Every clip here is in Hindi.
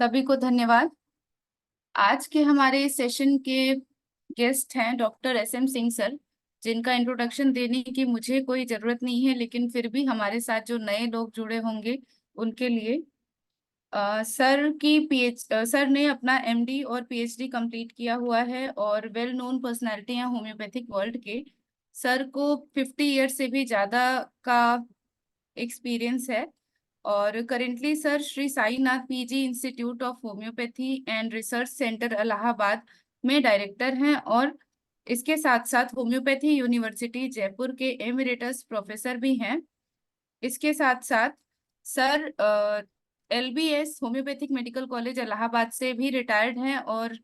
सभी को धन्यवाद। आज के हमारे सेशन के गेस्ट हैं doctor S M Singh sir, जिनका इंट्रोडक्शन देने की मुझे कोई जरूरत नहीं है, लेकिन फिर भी हमारे साथ जो नए लोग जुड़े होंगे उनके लिए सर ने अपना एमडी और पीएचडी कंप्लीट किया हुआ है और वेल नोन पर्सनालिटी हैं होम्योपैथिक वर्ल्ड के। सर को 50 ईयर से भी ज्यादा का एक्सपीरियंस है और currently sir Shri Sainath PG institute of homeopathy and research centre Allahabad में डायरेक्टर हैं और इसके साथ साथ होम्योपैथी यूनिवर्सिटी जयपुर के एमिरेटस प्रोफेसर भी हैं। इसके साथ साथ sir LBS homeopathic medical college Allahabad से भी रिटायर्ड हैं और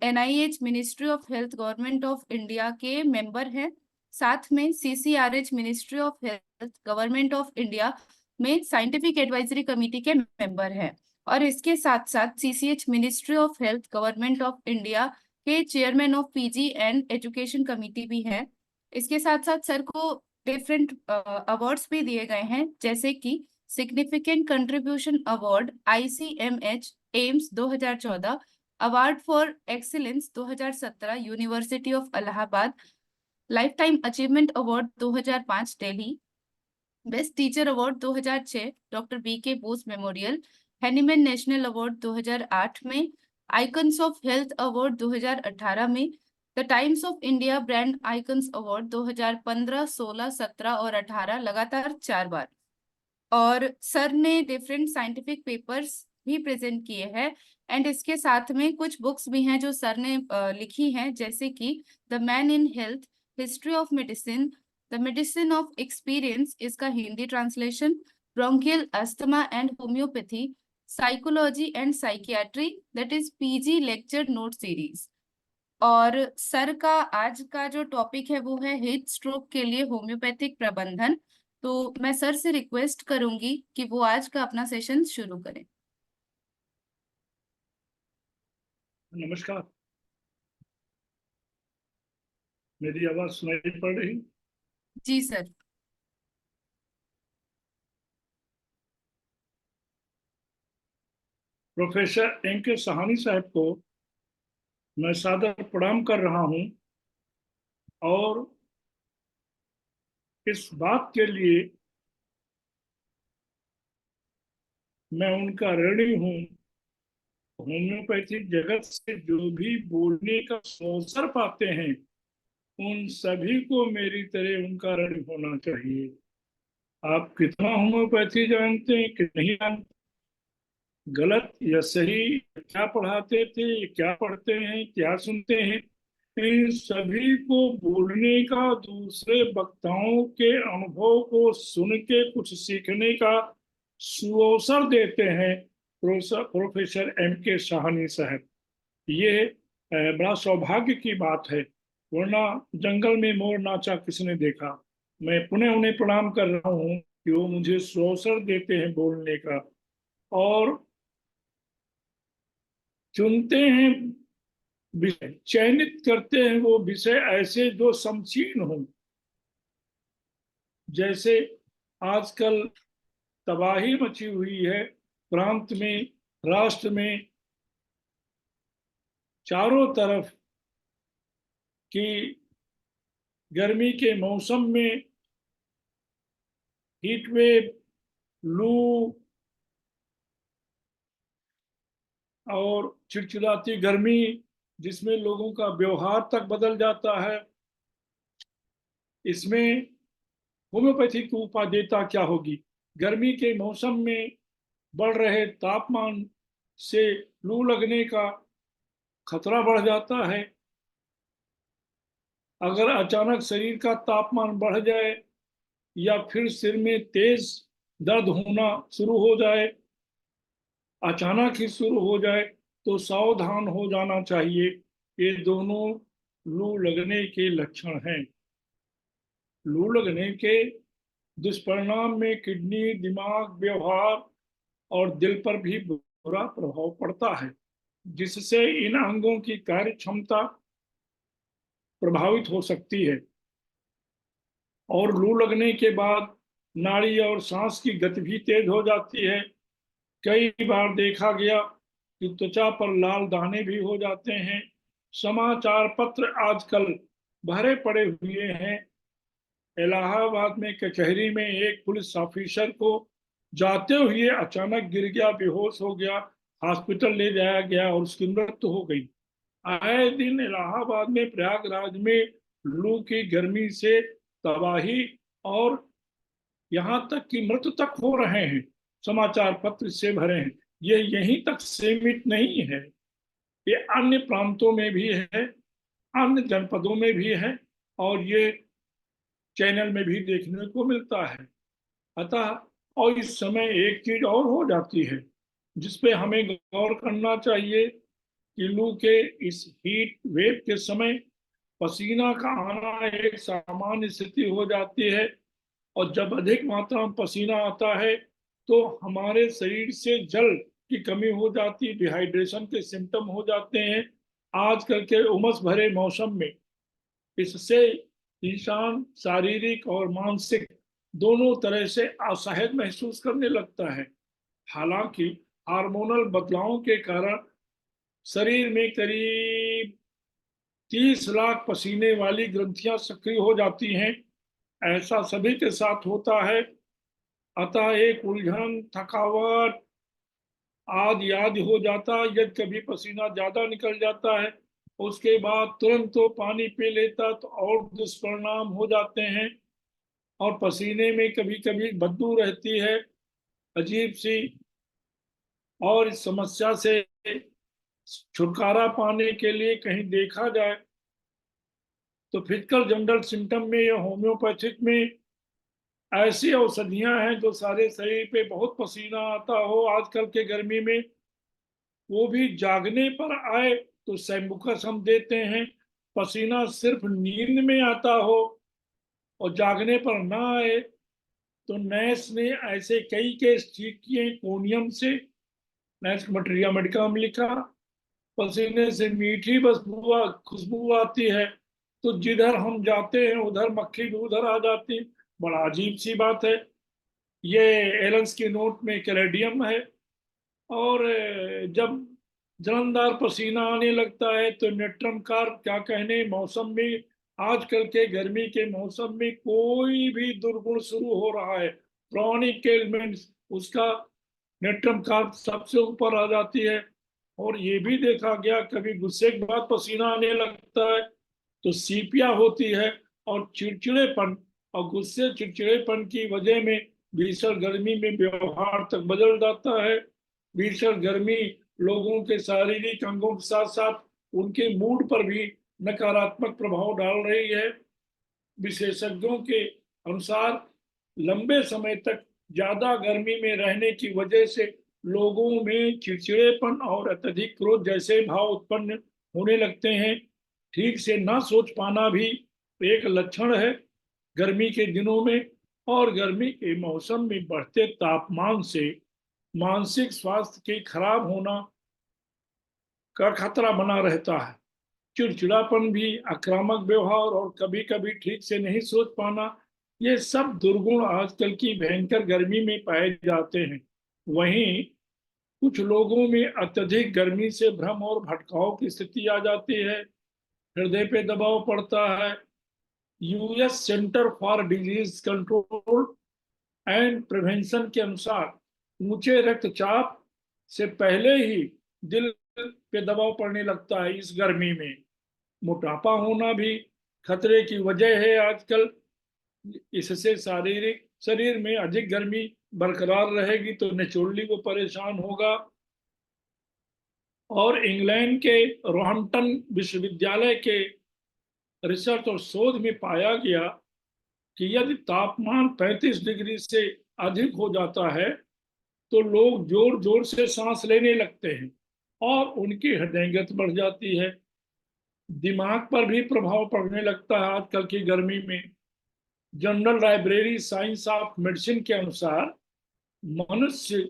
NIH ministry of health government of India के मेंबर हैं। साथ में CCRH ministry of health government of India में साइंटिफिक एडवाइजरी कमेटी के मेंबर हैं और इसके साथ साथ CCH ministry of health government of India के chairman of PG and education committee भी हैं। इसके साथ साथ सर को डिफरेंट अवार्ड्स भी दिए गए हैं, जैसे कि significant contribution award ICMH AIIMS 2014, award for excellence 2017 university of Allahabad, lifetime achievement award 2005 Delhi, best teacher award 2006 doctor B K Bose memorial, Hahnemann national award 2008 में, आइकन्स ऑफ हेल्थ अवार्ड 2018 में, the Times of India brand icons award 2015, 16, 17 और 18 लगातार 4 बार। और सर ने डिफरेंट साइंटिफिक पेपर्स भी प्रेजेंट किए हैं एंड इसके साथ में कुछ बुक्स भी हैं जो सर ने लिखी हैं, जैसे कि the man in health, history of medicine, the medicine of experience इसका Hindi translation, bronchial asthma and homeopathy, psychology and psychiatry that is PG lecture note series. और सर का आज का जो टॉपिक है वो है हीट स्ट्रोक के लिए होम्योपैथिक प्रबंधन। तो मैं सर से रिक्वेस्ट करूंगी कि वो आज का अपना सेशन शुरू करें। नमस्कार। मेरी आवाज सुनाई पड़ रही? जी सर। प्रोफेसर एम के सहानी साहब को मैं सादर प्रणाम कर रहा हूं और इस बात के लिए मैं उनका ऋणी हूं। होम्योपैथी जगत से जो भी बोलने का अवसर पाते हैं उन सभी को मेरी तरह उनका ऋणी होना चाहिए। आप कितना होम्योपैथी जानते हैं कि नहीं जानते, गलत या सही, क्या पढ़ाते थे, क्या पढ़ते हैं, क्या सुनते हैं, इन सभी को बोलने का, दूसरे वक्ताओं के अनुभव को सुन के कुछ सीखने का सुअवसर देते हैं प्रोफेसर एम के साहनी साहब। ये बड़ा सौभाग्य की बात है, वरना जंगल में मोर नाचा किसने देखा। मैं पुनः उन्हें प्रणाम कर रहा हूँ कि वो मुझे सुअवसर देते हैं बोलने का और चुनते हैं विषय, चयनित करते हैं वो विषय ऐसे जो समचीन हो। जैसे आजकल तबाही मची हुई है प्रांत में, राष्ट्र में, चारों तरफ की गर्मी के मौसम में हीट वेव, लू और चिड़चिड़ाती गर्मी जिसमें लोगों का व्यवहार तक बदल जाता है, इसमें होम्योपैथी की उपादेयता क्या होगी। गर्मी के मौसम में बढ़ रहे तापमान से लू लगने का खतरा बढ़ जाता है। अगर अचानक शरीर का तापमान बढ़ जाए या फिर सिर में तेज दर्द होना शुरू हो जाए, अचानक ही शुरू हो जाए, तो सावधान हो जाना चाहिए। ये दोनों लू लगने के लक्षण हैं। लू लगने के दुष्परिणाम में किडनी, दिमाग, व्यवहार और दिल पर भी बुरा प्रभाव पड़ता है, जिससे इन अंगों की कार्य क्षमता प्रभावित हो सकती है। और लू लगने के बाद नाड़ी और सांस की गति भी तेज हो जाती है। कई बार देखा गया कि त्वचा पर लाल दाने भी हो जाते हैं। समाचार पत्र आजकल भरे पड़े हुए हैं। इलाहाबाद में कचहरी में एक पुलिस ऑफिसर को जाते हुए अचानक गिर गया, बेहोश हो गया, हॉस्पिटल ले जाया गया और उसकी मृत्यु हो गई। आए दिन इलाहाबाद में, प्रयागराज में लू की गर्मी से तबाही और यहाँ तक कि मृत्यु तक हो रहे हैं। समाचार पत्र से भरे हैं। ये यहीं तक सीमित नहीं है, ये अन्य प्रांतों में भी है, अन्य जनपदों में भी है, और ये चैनल में भी देखने को मिलता है। अतः और इस समय एक चीज और हो जाती है जिसपे हमें गौर करना चाहिए कि लू के इस हीट वेव के समय पसीना का आना एक सामान्य स्थिति हो जाती है। और जब अधिक मात्रा में पसीना आता है तो हमारे शरीर से जल की कमी हो जाती है, डिहाइड्रेशन के सिम्टम हो जाते हैं। आजकल के उमस भरे मौसम में इससे इंसान शारीरिक और मानसिक दोनों तरह से असहज महसूस करने लगता है। हालांकि हार्मोनल बदलावों के कारण शरीर में करीब 30 लाख पसीने वाली ग्रंथियां सक्रिय हो जाती हैं। ऐसा सभी के साथ होता है। अतः एक उलझन, थकावट आदि आदि हो जाता है। यदि कभी पसीना ज्यादा निकल जाता है, उसके बाद तुरंत तो पानी पी लेता तो और दुष्परिणाम हो जाते हैं। और पसीने में कभी कभी बदबू रहती है, अजीब सी। और इस समस्या से छुटकारा पाने के लिए कहीं देखा जाए तो फिजिकल जनरल सिम्टम में या होम्योपैथिक में ऐसी औषधियां हैं जो सारे शरीर पे बहुत पसीना आता हो आजकल के गर्मी में, वो भी जागने पर आए तो सैम्बुकस हम देते हैं। पसीना सिर्फ नींद में आता हो और जागने पर ना आए तो नैस ने ऐसे कई केस ठीक किए कोनियम से। नैस मटेरिया मेडिका में लिखा, पसीने से मीठी बस खुशबू आती है, तो जिधर हम जाते हैं उधर मक्खी भी उधर आ जाती है। बड़ा अजीब सी बात है। ये एलेंस की नोट में कैलेडियम है। और जब जलनदार पसीना आने लगता है तो नेट्रम कार क्या कहने। मौसम में, आजकल के गर्मी के मौसम में कोई भी दुर्गुण शुरू हो रहा है, क्रॉनिक एलिमेंट्स, उसका नेट्रम कार सबसे ऊपर आ जाती है। और ये भी देखा गया कभी गुस्से के बाद पसीना आने लगता है तो सीपिया होती है और चिड़चिड़ेपन, और गुस्से चिड़चिड़ेपन की वजह में भीषण गर्मी में व्यवहार तक बदल जाता है। भीषण गर्मी लोगों के शारीरिक अंगों के साथ साथ उनके मूड पर भी नकारात्मक प्रभाव डाल रही है। विशेषज्ञों के अनुसार लंबे समय तक ज्यादा गर्मी में रहने की वजह से लोगों में चिड़चिड़ेपन और अत्यधिक क्रोध जैसे भाव उत्पन्न होने लगते हैं। ठीक से ना सोच पाना भी एक लक्षण है गर्मी के दिनों में। और गर्मी के मौसम में बढ़ते तापमान से मानसिक स्वास्थ्य के खराब होना का खतरा बना रहता है। चिड़चिड़ापन भी, आक्रामक व्यवहार और कभी कभी ठीक से नहीं सोच पाना, ये सब दुर्गुण आजकल की भयंकर गर्मी में पाए जाते हैं। वहीं कुछ लोगों में अत्यधिक गर्मी से भ्रम और भटकाव की स्थिति आ जाती है, हृदय पे दबाव पड़ता है। US centre for disease control and prevention के अनुसार ऊंचे रक्तचाप से पहले ही दिल पे दबाव पड़ने लगता है इस गर्मी में। मोटापा होना भी खतरे की वजह है आजकल। इससे शारीरिक शरीर में अधिक गर्मी बरकरार रहेगी तो नेचुरली वो परेशान होगा। और इंग्लैंड के रोहम्पटन विश्वविद्यालय के रिसर्च और शोध में पाया गया कि यदि तापमान 35 डिग्री से अधिक हो जाता है तो लोग जोर जोर से सांस लेने लगते हैं और उनकी हृदय गति बढ़ जाती है। दिमाग पर भी प्रभाव पड़ने लगता है आजकल की गर्मी में। General library science of medicine के अनुसार मनुष्य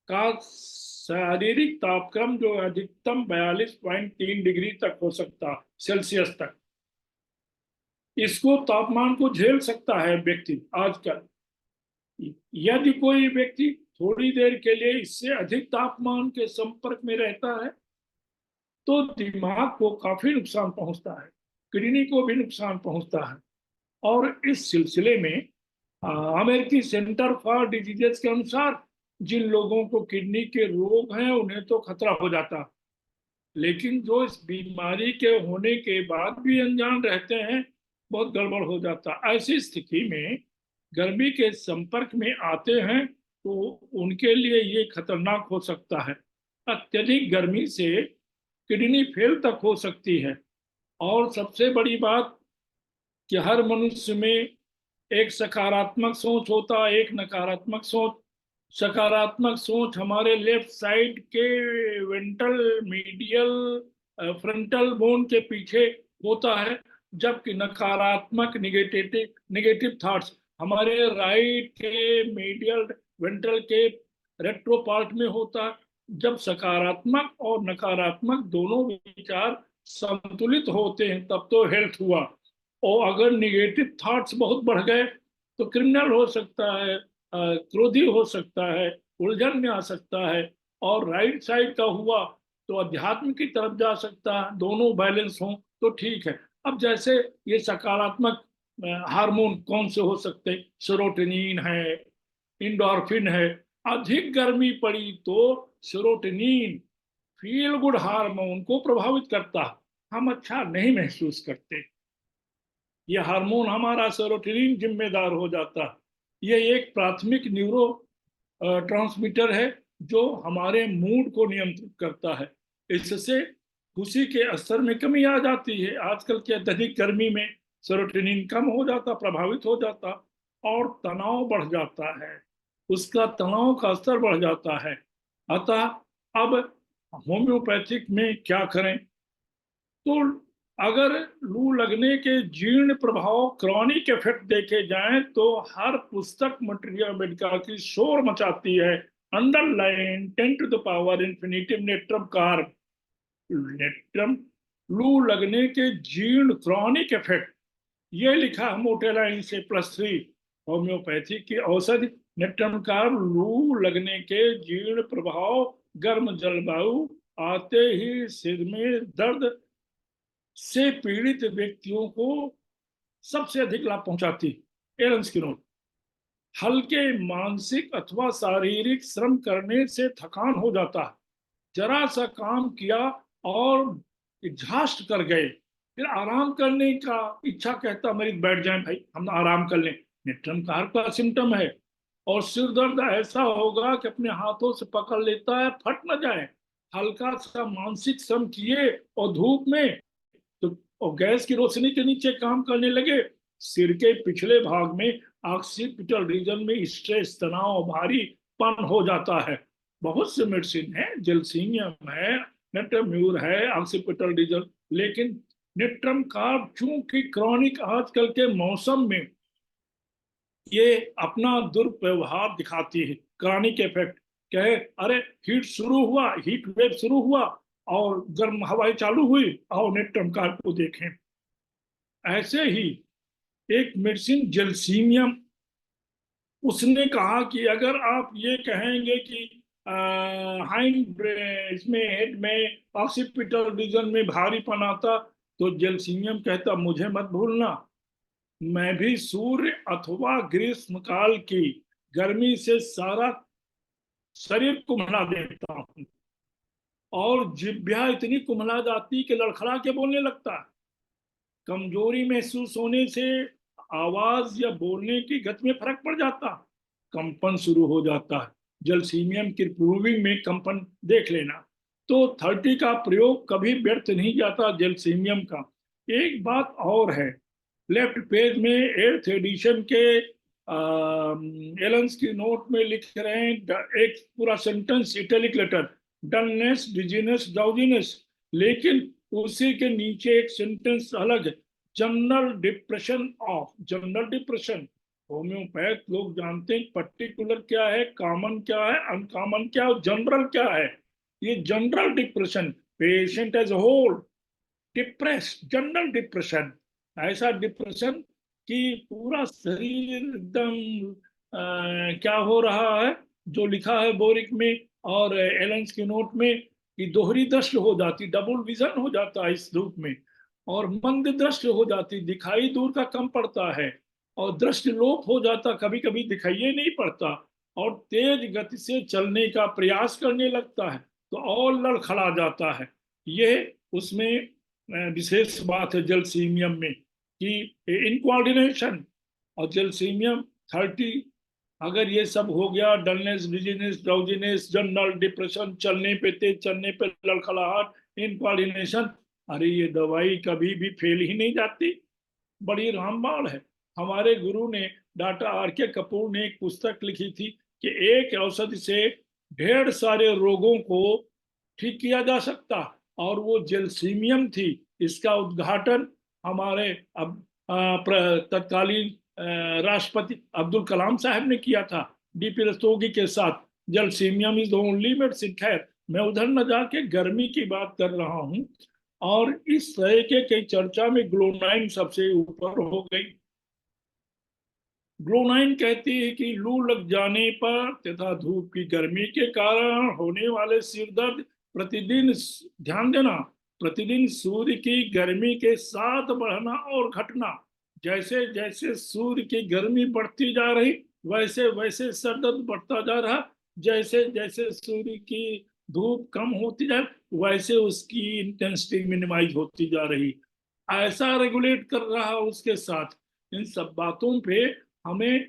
का शारीरिक तापक्रम जो अधिकतम 42.3 डिग्री तक हो सकता, सेल्सियस तक, इसको तापमान को झेल सकता है व्यक्ति आजकल। यदि कोई व्यक्ति थोड़ी देर के लिए इससे अधिक तापमान के संपर्क में रहता है तो दिमाग को काफी नुकसान पहुंचता है, किडनी को भी नुकसान पहुंचता है। और इस सिलसिले में अमेरिकी सेंटर फॉर डिजीजेस के अनुसार जिन लोगों को किडनी के रोग हैं उन्हें तो खतरा हो जाता, लेकिन जो इस बीमारी के होने के बाद भी अनजान रहते हैं, बहुत गड़बड़ हो जाता। ऐसी स्थिति में गर्मी के संपर्क में आते हैं तो उनके लिए ये खतरनाक हो सकता है। अत्यधिक गर्मी से किडनी फेल तक हो सकती है। और सबसे बड़ी बात कि हर मनुष्य में एक सकारात्मक सोच होता है, एक नकारात्मक सोच। सकारात्मक सोच हमारे लेफ्ट साइड के वेंट्रल मीडियल फ्रंटल बोन के पीछे होता है, जबकि नकारात्मक नेगेटिव नेगेटिव थॉट्स हमारे राइट के मीडियल वेंट्रल के रेट्रो पार्ट में होता है। जब सकारात्मक और नकारात्मक दोनों विचार संतुलित होते हैं तब तो हेल्थ हुआ। और अगर निगेटिव थॉट्स बहुत बढ़ गए तो क्रिमिनल हो सकता है, क्रोधी हो सकता है, उलझन में आ सकता है। और राइट साइड का हुआ तो अध्यात्म की तरफ जा सकता है। दोनों बैलेंस हो तो ठीक है। अब जैसे ये सकारात्मक हार्मोन कौन से हो सकते हैं? सेरोटोनिन है, इंडोर्फिन है। अधिक गर्मी पड़ी तो सेरोटोनिन फील गुड हार्मोन को प्रभावित करता है, हम अच्छा नहीं महसूस करते। ये हार्मोन हमारा सेरोटोनिन जिम्मेदार हो जाता है। ये एक प्राथमिक न्यूरो ट्रांसमीटर है जो हमारे मूड को नियंत्रित करता है। इससे खुशी के स्तर में कमी आ जाती है। आजकल की अत्यधिक गर्मी में सेरोटोनिन कम हो जाता, प्रभावित हो जाता और तनाव बढ़ जाता है, उसका तनाव का स्तर बढ़ जाता है। अतः अब होम्योपैथिक में क्या करें? तो अगर लू लगने के जीर्ण प्रभाव क्रॉनिक इफेक्ट देखे जाएं तो हर पुस्तक मटेरियल मेडिका की शोर मचाती है। Underline 10 to the power infinitive natrum carb natrum लू लगने के जीर्ण क्रॉनिक इफेक्ट, ये लिखा है मोटे लाइन से +3 होम्योपैथी की औषधि नेट्रम कार्ब लू लगने के जीर्ण प्रभाव, गर्म जलवायु आते ही सिर में दर्द से पीड़ित व्यक्तियों को सबसे अधिक लाभ पहुंचाती। एलन की नोट, हल्के मानसिक अथवा शारीरिक श्रम करने से थकान हो जाता है। जरा सा काम किया और एग्जॉस्ट कर गए, फिर आराम करने का इच्छा कहता मेरी बैठ जाए भाई हम आराम कर लें, नेट्रम कार्ब का सिम्टम है। और सिर दर्द ऐसा होगा कि अपने हाथों से पकड़ लेता है, फट न जाए। हल्का सा मानसिक श्रम किए और धूप में तो और गैस की रोशनी के नीचे काम करने लगे, सिर के पिछले भाग में ऑक्सीपिटल रीजन में स्ट्रेस, तनाव, भारीपन हो जाता है। बहुत से मेडिसिन है, जेल्सीनियम है, नेट्रम्यूर है ऑक्सीपिटल रीजन, लेकिन नेट्रम कार्ब चूंकि क्रॉनिक आजकल के मौसम में ये अपना दुर्व्यवहार दिखाती है। क्रॉनिक इफेक्ट क्या है? अरे हीट शुरू हुआ, हीट वेव शुरू हुआ और गर्म हवाएं चालू हुई और नेट्रम कार्ब को देखें। ऐसे ही एक मेडिसिन जेल्सीनियम, उसने कहा कि अगर आप ये कहेंगे कि हाइंड इसमें हेड में ऑक्सीपिटल रीजन में भारीपन आता, तो जेल्सीनियम कहता मुझे मत भूलना, मैं भी सूर्य अथवा ग्रीष्म काल की गर्मी से सारा शरीर कुम्हला देता हूँ और जिह्वा इतनी कुम्हला जाती कि लड़खड़ा के बोलने लगता है। कमजोरी महसूस होने से आवाज या बोलने की गति में फर्क पड़ जाता, कंपन शुरू हो जाता है। जलसीमियम की प्रूविंग में कंपन देख लेना। तो 30 का प्रयोग कभी व्यर्थ नहीं जाता जलसीमियम का। एक बात और है, लेफ्ट पेज में 8th एडिशन के एलन्स की नोट में लिख रहे हैं एक पूरा sentence italic letter, dullness, dizziness, drowsiness, लेकिन उसी के नीचे एक सेंटेंस अलग है, general depression of. General depression homeopath लोग जानते हैं पर्टिकुलर क्या है, कॉमन क्या है, अनकॉमन क्या है, जनरल क्या है। ये general depression, patient as whole depressed, general depression, ऐसा डिप्रेशन कि पूरा शरीर एकदम क्या हो रहा है, जो लिखा है बोरिक में और एलेंस के नोट में कि दोहरी दृष्टि हो जाती, डबल विजन हो जाता है इस धूप में, और मंद दृष्टि हो जाती, दिखाई दूर का कम पड़ता है, और दृष्टि लोप हो जाता, कभी कभी दिखाई नहीं पड़ता, और तेज गति से चलने का प्रयास करने लगता है तो और लड़खड़ा जाता है। ये उसमें विशेष बात है जलसीमियम में कि इनकोऑर्डिनेशन। और जलसीमियम 30, अगर ये सब हो गया, dullness, dizziness, drowsiness, general depression, चलने पे तेज, चलने पे लड़खड़ाहट, इनकोऑर्डिनेशन, अरे ये दवाई कभी भी फेल ही नहीं जाती, बड़ी रामबाण है। हमारे गुरु ने, डॉक्टर आर के कपूर ने एक पुस्तक लिखी थी कि एक औषधि से ढेर सारे रोगों को ठीक किया जा सकता, और वो जेलसीमियम थी। इसका उद्घाटन हमारे अब तत्कालीन राष्ट्रपति अब्दुल कलाम साहब ने किया था, डीपी रस्तोगी के साथ। Gelsemium is the only medicine. खैर, मैं उधर न जाके गर्मी की बात कर रहा हूँ, और इस तरह के कई चर्चा में ग्लोनाइन सबसे ऊपर हो गई। ग्लोनाइन कहती है कि लू लग जाने पर तथा धूप की गर्मी के कारण होने वाले सिर दर्द प्रतिदिन, ध्यान देना, प्रतिदिन सूर्य की गर्मी के साथ बढ़ना और घटना। जैसे जैसे सूर्य की गर्मी बढ़ती जा रही, वैसे वैसे सर दर्द बढ़ता जा रहा। जैसे जैसे सूर्य की धूप कम होती जाए, वैसे उसकी इंटेंसिटी मिनिमाइज होती जा रही। ऐसा रेगुलेट कर रहा उसके साथ। इन सब बातों पे हमें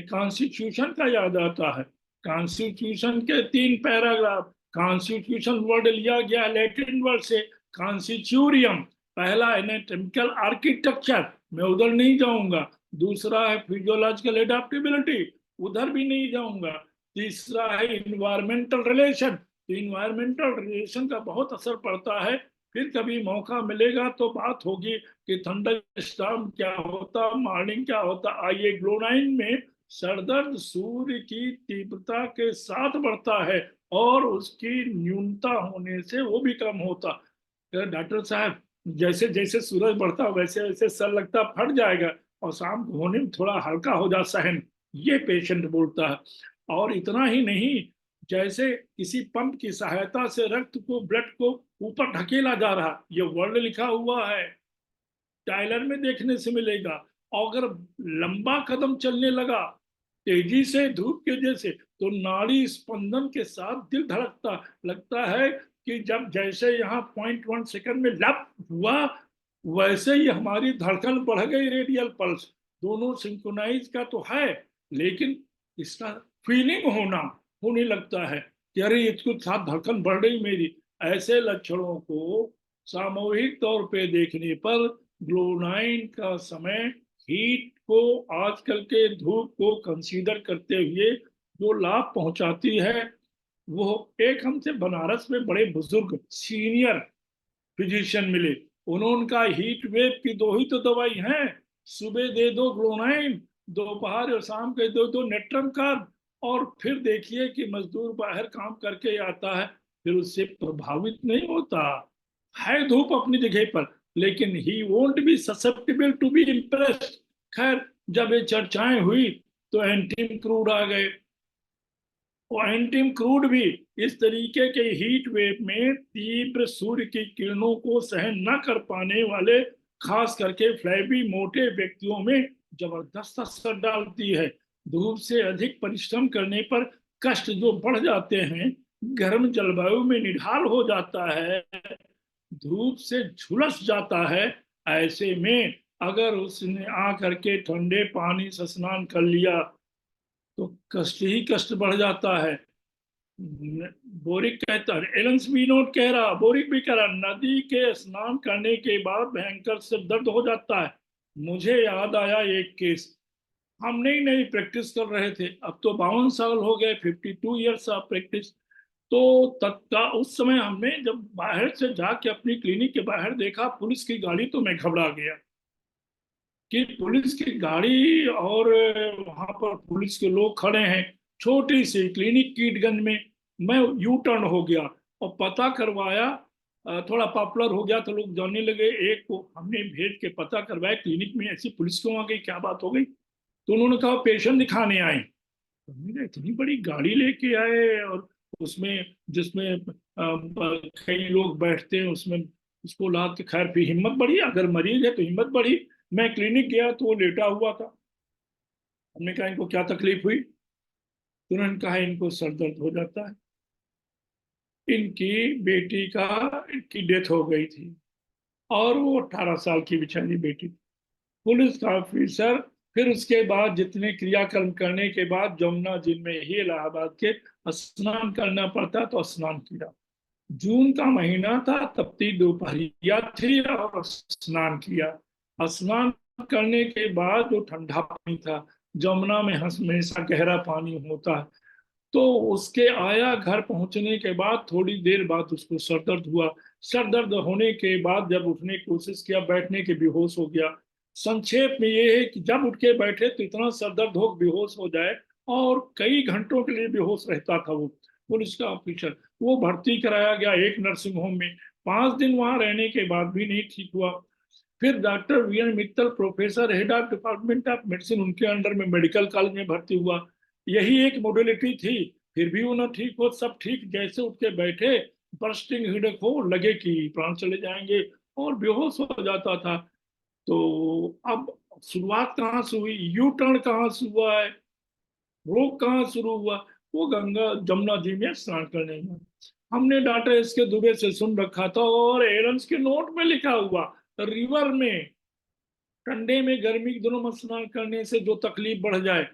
कॉन्स्टिट्यूशन का याद आता है। कॉन्स्टिट्यूशन के 3 पैराग्राफ। कॉन्स्टिट्यूशन वर्ड लिया गया लैटिन वर्ड से कॉन्स्टिट्यूरियम। पहला एनाटॉमिकल आर्किटेक्चर, मैं उधर नहीं जाऊंगा। दूसरा है फिजियोलॉजिकल एडेप्टेबिलिटी, उधर भी नहीं जाऊंगा। तीसरा है इन्वायरमेंटल रिलेशन, तो इन्वायरमेंटल रिलेशन का बहुत असर पड़ता है। फिर कभी मौका मिलेगा तो बात होगी कि थंडर स्टॉर्म क्या होता, मॉर्निंग क्या होता। आइए, ग्लोनाइन में सरदर्द सूर्य की तीव्रता के साथ बढ़ता है, और उसकी न्यूनता होने से वो भी कम होता। डॉक्टर साहब, जैसे जैसे सूरज बढ़ता वैसे वैसे सर लगता फट जाएगा, और शाम को होने में थोड़ा हल्का हो जा सहन, ये पेशेंट बोलता है। और इतना ही नहीं, जैसे किसी पंप की सहायता से रक्त को, ब्लड को ऊपर ढकेला जा रहा, ये वर्ड लिखा हुआ है, टाइलर में देखने से मिलेगा। और अगर लंबा कदम चलने लगा तेजी से धूप के जैसे, तो नाड़ी स्पंदन के साथ दिल धड़कता, लगता है कि जब जैसे यहाँ 0.1 सेकंड में लप हुआ, वैसे ही हमारी धड़कन बढ़ गई, रेडियल पल्स। दोनों सिंक्रोनाइज का तो है, लेकिन इसका फीलिंग होने लगता है कि अरे इसको साथ धड़कन बढ़ रही मेरी। ऐसे लक्षणों को सामूहिक तौर पे देखने पर ग्लोनाइन का समय हीट को, आजकल के धूप को कंसीडर करते हुए जो लाभ पहुंचाती है, वो एक हमसे बनारस में बड़े बुजुर्ग सीनियर फिजिशियन मिले। उन्होंने कहा हीट वेव की 2 ही तो दवाई हैं, सुबह दे दो ग्लोनाइन, दोपहर और शाम के दो दो नेट्रम कार्ब, और फिर देखिए कि मजदूर बाहर काम करके आता है, फिर उससे प्रभावित नहीं होता है। धूप अपनी जगह पर, लेकिन he won't be susceptible to be impressed. खैर, जब ये चर्चाएं हुई तो एंटीम क्रूड आ गए। और एंटीम क्रूड भी इस तरीके के हीट वेव में तीव्र सूर्य की किरणों को सहन न कर पाने वाले, खास करके फ्लैबी मोटे व्यक्तियों में जबरदस्त असर डालती है। धूप से अधिक परिश्रम करने पर कष्ट जो बढ़ जाते हैं, गर्म जलवायु में निढाल हो जाता है, धूप से झुलस जाता है, ऐसे में अगर उसने आ करके ठंडे पानी से स्नान कर लिया तो कष्ट ही कष्ट बढ़ जाता है। बोरिक कहता है, एलन भी नोट कह रहा, बोरिक भी कह रहा, नदी के स्नान करने के बाद भयंकर सिर दर्द हो जाता है। मुझे याद आया एक केस। हम नई नई प्रैक्टिस कर रहे थे, अब तो 52 साल हो गए, 52 ईयर्स ऑफ प्रैक्टिस। तो तत्का उस समय हमने जब बाहर से जाके अपनी क्लिनिक के बाहर देखा पुलिस की गाड़ी, तो मैं घबरा गया कि पुलिस की गाड़ी और वहां पर पुलिस के लोग खड़े हैं, छोटी सी क्लिनिक कीटगंज में। मैं यू टर्न हो गया और पता करवाया, थोड़ा पॉपुलर हो गया तो लोग जानने लगे। एक को हमने भेज के पता करवाया क्लिनिक में ऐसी पुलिस क्यों आ गई, क्या बात हो गई। तो उन्होंने कहा पेशेंट दिखाने आए। हमने इतनी बड़ी गाड़ी लेके आए, और उसमें जिसमें कई लोग बैठते हैं उसमें, उसको लाद के, खैर फिर हिम्मत बढ़ी, अगर मरीज है तो हिम्मत बढ़ी। मैं क्लिनिक गया तो वो लेटा हुआ था। हमने कहा इनको क्या तकलीफ हुई? तो उन्होंने कहा इनको सर दर्द हो जाता है, इनकी बेटी का, इनकी डेथ हो गई थी, और वो 18 साल की बेचारी बेटी। पुलिस का ऑफिसर, फिर उसके बाद जितने क्रियाक्रम करने के बाद जमुना जी में ही इलाहाबाद के स्नान करना पड़ता तो स्नान किया। जून का महीना था, तपती दोपहरिया थी, और स्नान किया। स्नान करने के बाद जो ठंडा पानी था, जमुना में हमेशा गहरा पानी होता है, तो उसके आया, घर पहुंचने के बाद थोड़ी देर बाद उसको सर दर्द हुआ। सर दर्द होने के बाद जब उठने की कोशिश किया, बैठने के बेहोश हो गया। संक्षेप में ये है कि जब उठ के बैठे तो इतना सर दर्द हो बेहोश हो जाए, और कई घंटों के लिए बेहोश रहता था वो। पुलिस का ऑफिसर, वो भर्ती कराया गया एक नर्सिंग होम में। 5 दिन वहां रहने के बाद भी नहीं ठीक हुआ। फिर doctor V N Mittal, professor, head of department of medicine, उनके अंडर में मेडिकल कॉलेज में भर्ती हुआ। यही एक मॉडलिटी थी। फिर भी वो ना ठीक हो, सब ठीक जैसे उठ के बैठे, बर्स्टिंग हेडेक हो, लगे कि प्राण चले जाएंगे, और बेहोश हो जाता था। तो अब शुरुआत कहाँ से हुई, यू टर्न कहाँ से हुआ है, रोग कहाँ शुरू हुआ? वो गंगा जमुना जी में स्नान करने में। हमने डाटा इसके दुबे से सुन रखा था, और एरन्स के नोट में लिखा हुआ, रिवर में ठंडे में गर्मी के दिनों में स्नान करने से जो तकलीफ बढ़ जाए।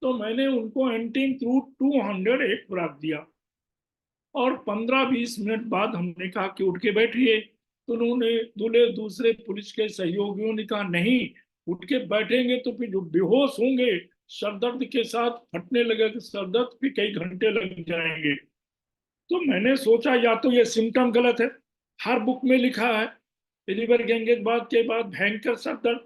तो मैंने उनको एंटीन थ्रू 200 एक खुराक दिया, और 15-20 मिनट बाद हमने कहा कि उठ के बैठिए। तो उन्होंने, दूल्हे दूसरे पुलिस के सहयोगियों ने कहा नहीं, उठ के बैठेंगे तो फिर जो बेहोश होंगे, सरदर्द के साथ फटने लगेगा सरदर्द, फिर कई घंटे लग जाएंगे। तो मैंने सोचा या तो ये सिम्टम गलत है, हर बुक में लिखा है रिवर गैंगेज बात के बाद भयंकर सरदर्द,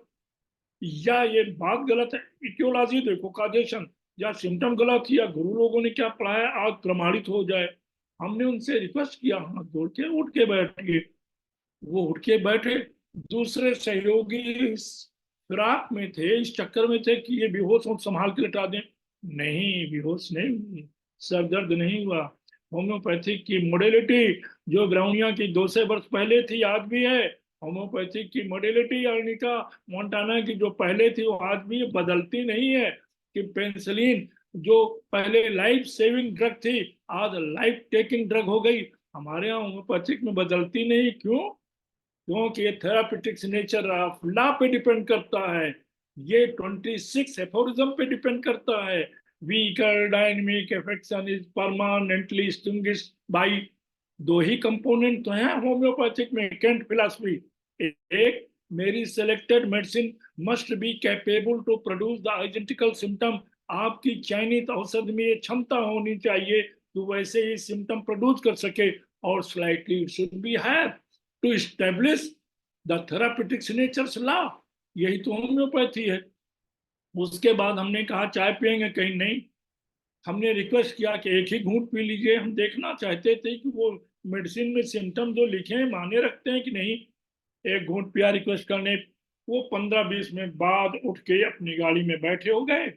या ये बात गलत है, इटियोलॉजी देखो, काजेशन, या सिम्टम गलत, या गुरु लोगों ने क्या पढ़ाया आज प्रमाणित हो जाए। हमने उनसे रिक्वेस्ट किया, हाथ जोड़ के उठ के बैठ गए। वो उठ के बैठे। दूसरे सहयोगी इस फिराक में थे, इस चक्कर में थे कि ये बेहोश हो, संभाल के लटा दें। नहीं, बेहोश नहीं हुई, सर दर्द नहीं हुआ। होम्योपैथिक की मोडेलिटी जो ब्राउनिया की 200 वर्ष पहले थी आज भी है। होम्योपैथिक की मोडेलिटी अर्निका मोंटाना की जो पहले थी वो आज भी बदलती नहीं है। कि पेंसिलिन जो पहले लाइफ सेविंग ड्रग थी, आज लाइफ टेकिंग ड्रग हो गई। हमारे यहाँ होम्योपैथिक में बदलती नहीं, क्यों? क्योंकि ये थेरापेटिक्स नेचर ऑफ लॉ पे डिपेंड करता है। ये 26 एफोरिज्म पे डिपेंड करता है। Weaker dynamic affection is permanently extinguished by, दो ही कंपोनेंट तो हैं होम्योपैथिक में, कैंट फिलॉसफी। एक, मेरी selected medicine must be capable to produce the identical symptom. आपकी चयनित औषधि में ये क्षमता होनी चाहिए तो वैसे ही सिम्टम प्रोड्यूस कर सके, और slightly it should be have to establish the therapeutics nature's law. यही तो होम्योपैथी है। उसके बाद हमने कहा चाय पियेंगे, कहीं नहीं। हमने रिक्वेस्ट किया कि एक ही घूंट पी लीजिए, हम देखना चाहते थे कि वो मेडिसिन में सिम्टम जो लिखे हैं माने रखते हैं कि नहीं। एक घूंट पिया रिक्वेस्ट करने, वो 15-20 मिनट बाद उठ के अपनी गाड़ी में बैठे हो गए।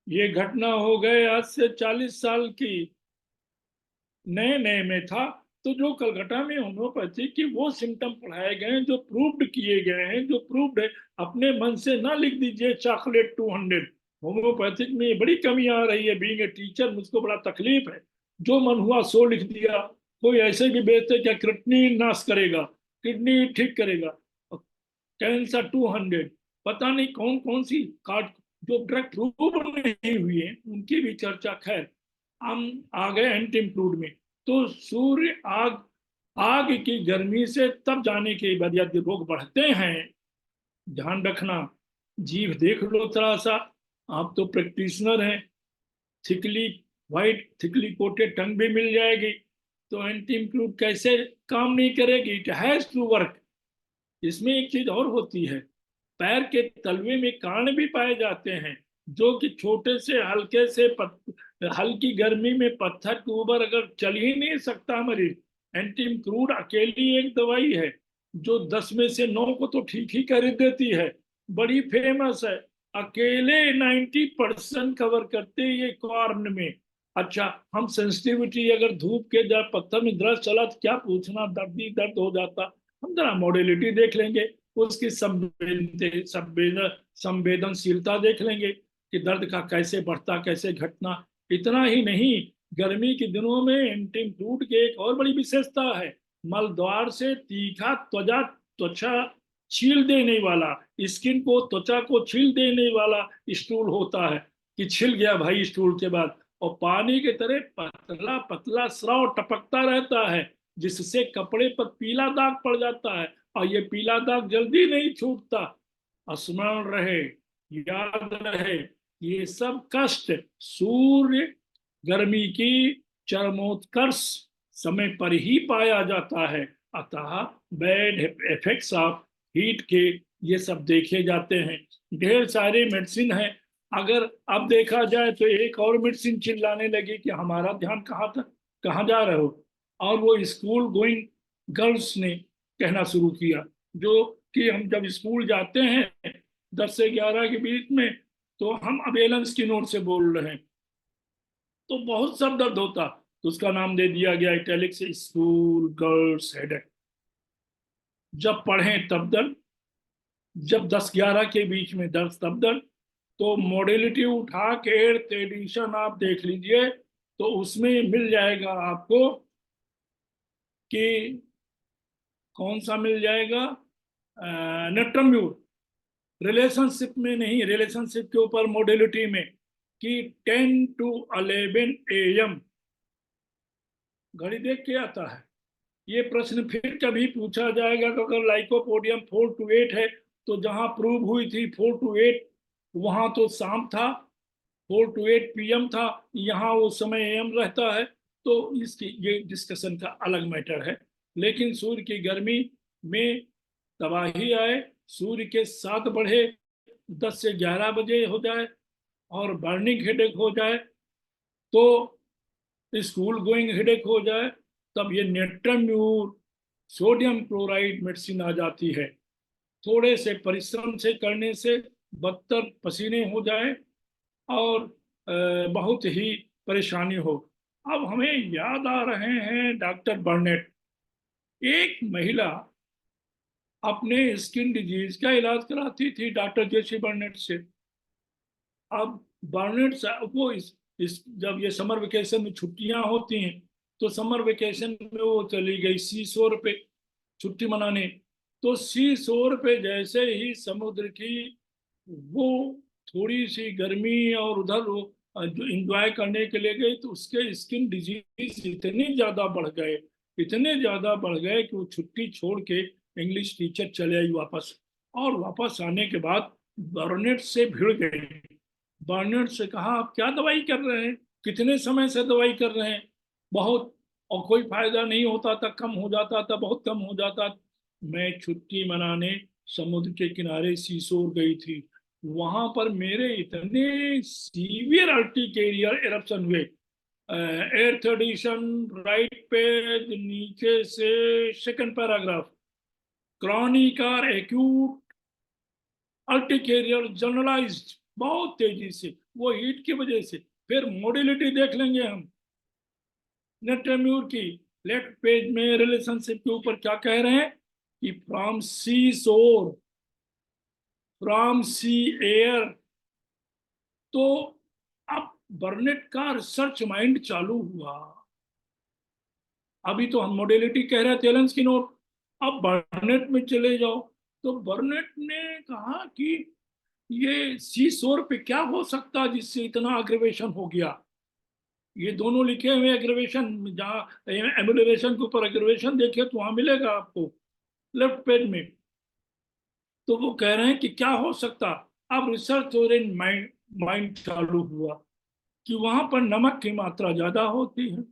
ये घटना हो गए आज से 40 साल की, नए नए में था। तो जो कलकत्ता में होम्योपैथी की वो सिम्टम पढ़ाए गए हैं, जो प्रूव्ड किए गए हैं, जो प्रूव्ड है, अपने मन से ना लिख दीजिए चॉकलेट 200। होम्योपैथिक में ये बड़ी कमी आ रही है। बीइंग ए टीचर मुझको बड़ा तकलीफ है, जो मन हुआ सो लिख दिया। कोई ऐसे भी बेचते क्या किडनी नाश करेगा, किडनी ठीक करेगा, कैंसर 200, पता नहीं कौन कौन सी कार्ड, जो ड्रग प्रूव नहीं हुई है उनकी भी चर्चा। खैर, हम आ गए एंटी इंप्रूव में। तो सूर्य आग, आग की गर्मी से तब जाने के बाद यदि रोग बढ़ते हैं, ध्यान रखना। जीभ देख लो थोड़ा सा, आप तो प्रैक्टिशनर हैं। थिकली व्हाइट थिकली कोटेड टंग भी मिल जाएगी। तो एंटी इंप्रूव कैसे काम नहीं करेगी? It has to work. इसमें एक चीज और होती है, पैर के तलवे में कान भी पाए जाते हैं, जो कि छोटे से हल्के से हल्की गर्मी में पत्थर के ऊपर अगर चल ही नहीं सकता मरीज, एंटी क्रूड अकेली एक दवाई है जो 10 में से 9 को तो ठीक ही कर देती है। बड़ी फेमस है। अकेले 90% कवर करते हैं ये कॉर्न में। अच्छा, हम सेंसिटिविटी, अगर धूप के जब पत्थर में दर्द चला तो क्या पूछना, दर्द ही दर्द हो जाता। हम जरा मोडेलिटी देख लेंगे, उसकी संवेदनशीलता देख लेंगे कि दर्द का कैसे बढ़ता कैसे घटना। इतना ही नहीं, गर्मी के दिनों में एंटीम फ्लूइड की एक और बड़ी विशेषता है, मलद्वार से तीखा त्वचा छील देने वाला, स्किन को, त्वचा को छील देने वाला स्टूल होता है, कि छिल गया भाई स्टूल के बाद। और पानी के तरह पतला पतला स्राव टपकता रहता है, जिससे कपड़े पर पीला दाग पड़ जाता है, और ये पीला दाग जल्दी नहीं छूटता। स्मरण रहे, याद रहे, ये सब कष्ट सूर्य गर्मी की चरमोत्कर्ष समय पर ही पाया जाता है। अतः बैड इफेक्ट्स ऑफ हीट के ये सब देखे जाते हैं। ढेर सारे मेडिसिन है। अगर अब देखा जाए तो एक और मेडिसिन चिल्लाने लगी कि हमारा ध्यान कहाँ था, कहाँ जा रहे हो। और वो स्कूल गोइंग गर्ल्स ने कहना शुरू किया, जो कि हम जब स्कूल जाते हैं 10 से 11 के बीच में, तो हम अबेलेंस की नोट से बोल रहे हैं, तो बहुत सर दर्द होता, तो उसका नाम दे दिया गया इटैलिक से, स्कूल गर्ल्स हेडेक। जब पढ़ें तब दर्द, जब 10-11 के बीच में दर्द तब दर्द। तो मॉडलिटी उठा के एट्थ एडिशन आप देख लीजिए, तो उसमें मिल जाएगा आपको कि कौन सा मिल जाएगा, नेट्रम्यूर। रिलेशनशिप में नहीं, रिलेशनशिप के ऊपर मॉडलिटी में, कि 10 to 11 AM घड़ी देख के आता है। ये प्रश्न फिर कभी पूछा जाएगा कि अगर लाइकोपोडियम 4 to 8 है, तो जहां प्रूव हुई थी 4 to 8, वहां तो शाम था, 4 to 8 PM था, यहाँ वो समय AM रहता है। तो इसकी ये डिस्कशन का अलग मैटर है। लेकिन सूर्य की गर्मी में तबाही आए, सूर्य के साथ बढ़े, 10 से 11 बजे हो जाए और बर्निंग हेडेक हो जाए, तो स्कूल गोइंग हेडेक हो जाए, तब ये नेट्रम्यूर सोडियम क्लोराइड मेडिसिन आ जाती है। थोड़े से परिश्रम से करने से बदतर पसीने हो जाए और बहुत ही परेशानी हो। अब हमें याद आ रहे हैं डॉक्टर बर्नेट। एक महिला अपने स्किन डिजीज का इलाज कराती थी डॉक्टर जेसी बर्नेट से। अब बर्नेट वो जब ये समर वेकेशन में छुट्टियां होती हैं, तो समर वेकेशन में वो चली गई सी शोर पे छुट्टी मनाने। तो सी शोर पे जैसे ही समुद्र की वो थोड़ी सी गर्मी और उधर वो जो इंजॉय करने के लिए गई, तो उसके स्किन डिजीज इतने ज्यादा बढ़ गए, इतने ज्यादा बढ़ गए कि वो छुट्टी छोड़ के इंग्लिश टीचर चले आई वापस। और वापस आने के बाद बर्नेट से भिड़ गए। बर्नेट से कहा, आप क्या दवाई कर रहे हैं, कितने समय से दवाई कर रहे हैं, बहुत, और कोई फायदा नहीं होता था, कम हो जाता था, बहुत कम हो जाता। मैं छुट्टी मनाने समुद्र के किनारे सीसोर गई थी, वहां पर मेरे इतने सीवियर अर्टिकेरियल एरप्शन हुए। एट्थ एडिशन, राइट पेज, नीचे से सेकंड पैराग्राफ, क्रॉनिक और एक्यूट अर्टिकेरियल जनरलाइज्ड, बहुत तेजी से, वो हीट की वजह से। फिर मोडिलिटी देख लेंगे हम नेट्रम्यूर की। लेफ्ट पेज में रिलेशनशिप के ऊपर क्या कह रहे हैं कि फ्रॉम सी शोर, फ्रॉम सी एयर। तो अब बर्नेट का रिसर्च माइंड चालू हुआ। अभी तो हम मोडेलिटी कह रहे थे, एलन स्किनर, अब बर्नेट में चले जाओ। तो बर्नेट ने कहा कि ये सी शोर पे क्या हो सकता है जिससे इतना अग्रेवेशन हो गया। ये दोनों लिखे हुए एग्रेवेशन, जहाँ एमुलेशन के ऊपर एग्रेवेशन देखे तो वहां मिलेगा आपको लेफ्ट पेज में। तो वो कह रहे हैं कि क्या हो सकता। अब रिसर्च और माइंड माइंड चालू हुआ कि वहां पर नमक की मात्रा ज्यादा होती है,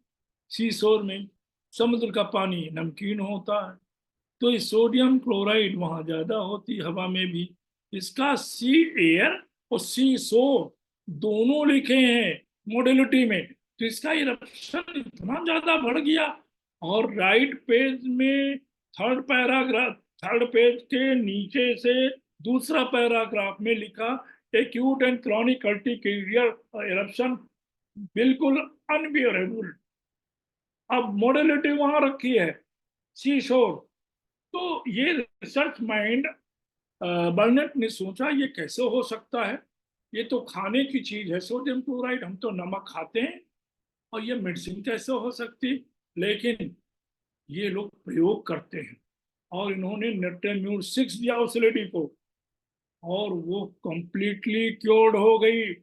सी शोर में समुद्र का पानी नमकीन होता है, तो इस सोडियम क्लोराइड वहां ज्यादा होती हवा में भी। इसका सी एयर और सी शोर दोनों लिखे हैं मोडेलिटी में, तो इसका इरप्शन इतना ज्यादा बढ़ गया। और राइट पेज में थर्ड पैराग्राफ, थर्ड पेज के नीचे से दूसरा पैराग्राफ में लिखा एक्यूट एंड क्रॉनिक अर्टिकुलर इरप्शन बिल्कुल अनबियरेबल। अब मोडेलिटी वहां रखी है सी शोर। तो ये रिसर्च माइंड बर्नेट ने सोचा ये कैसे हो सकता है, ये तो खाने की चीज है सोडियम क्लोराइड, हम तो नमक खाते हैं, और ये मेडिसिन कैसे हो सकती। लेकिन ये लोग प्रयोग करते हैं, और इन्होंने नेट्रेम्यूर 6 दिया उस लेडी को, और वो कंप्लीटली क्योर्ड हो गई,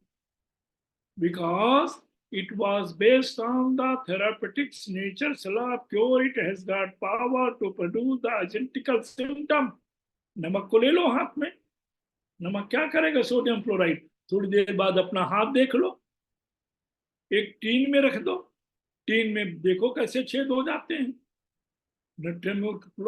because it was based on the therapeutics nature's law of cure. It has got power to produce the identical symptom. नमक को ले लो हाथ में, नमक क्या करेगा सोडियम क्लोराइड, थोड़ी देर बाद अपना हाथ देख लो, एक टीन में रख दो, टीन में देखो कैसे छेद हो जाते हैं।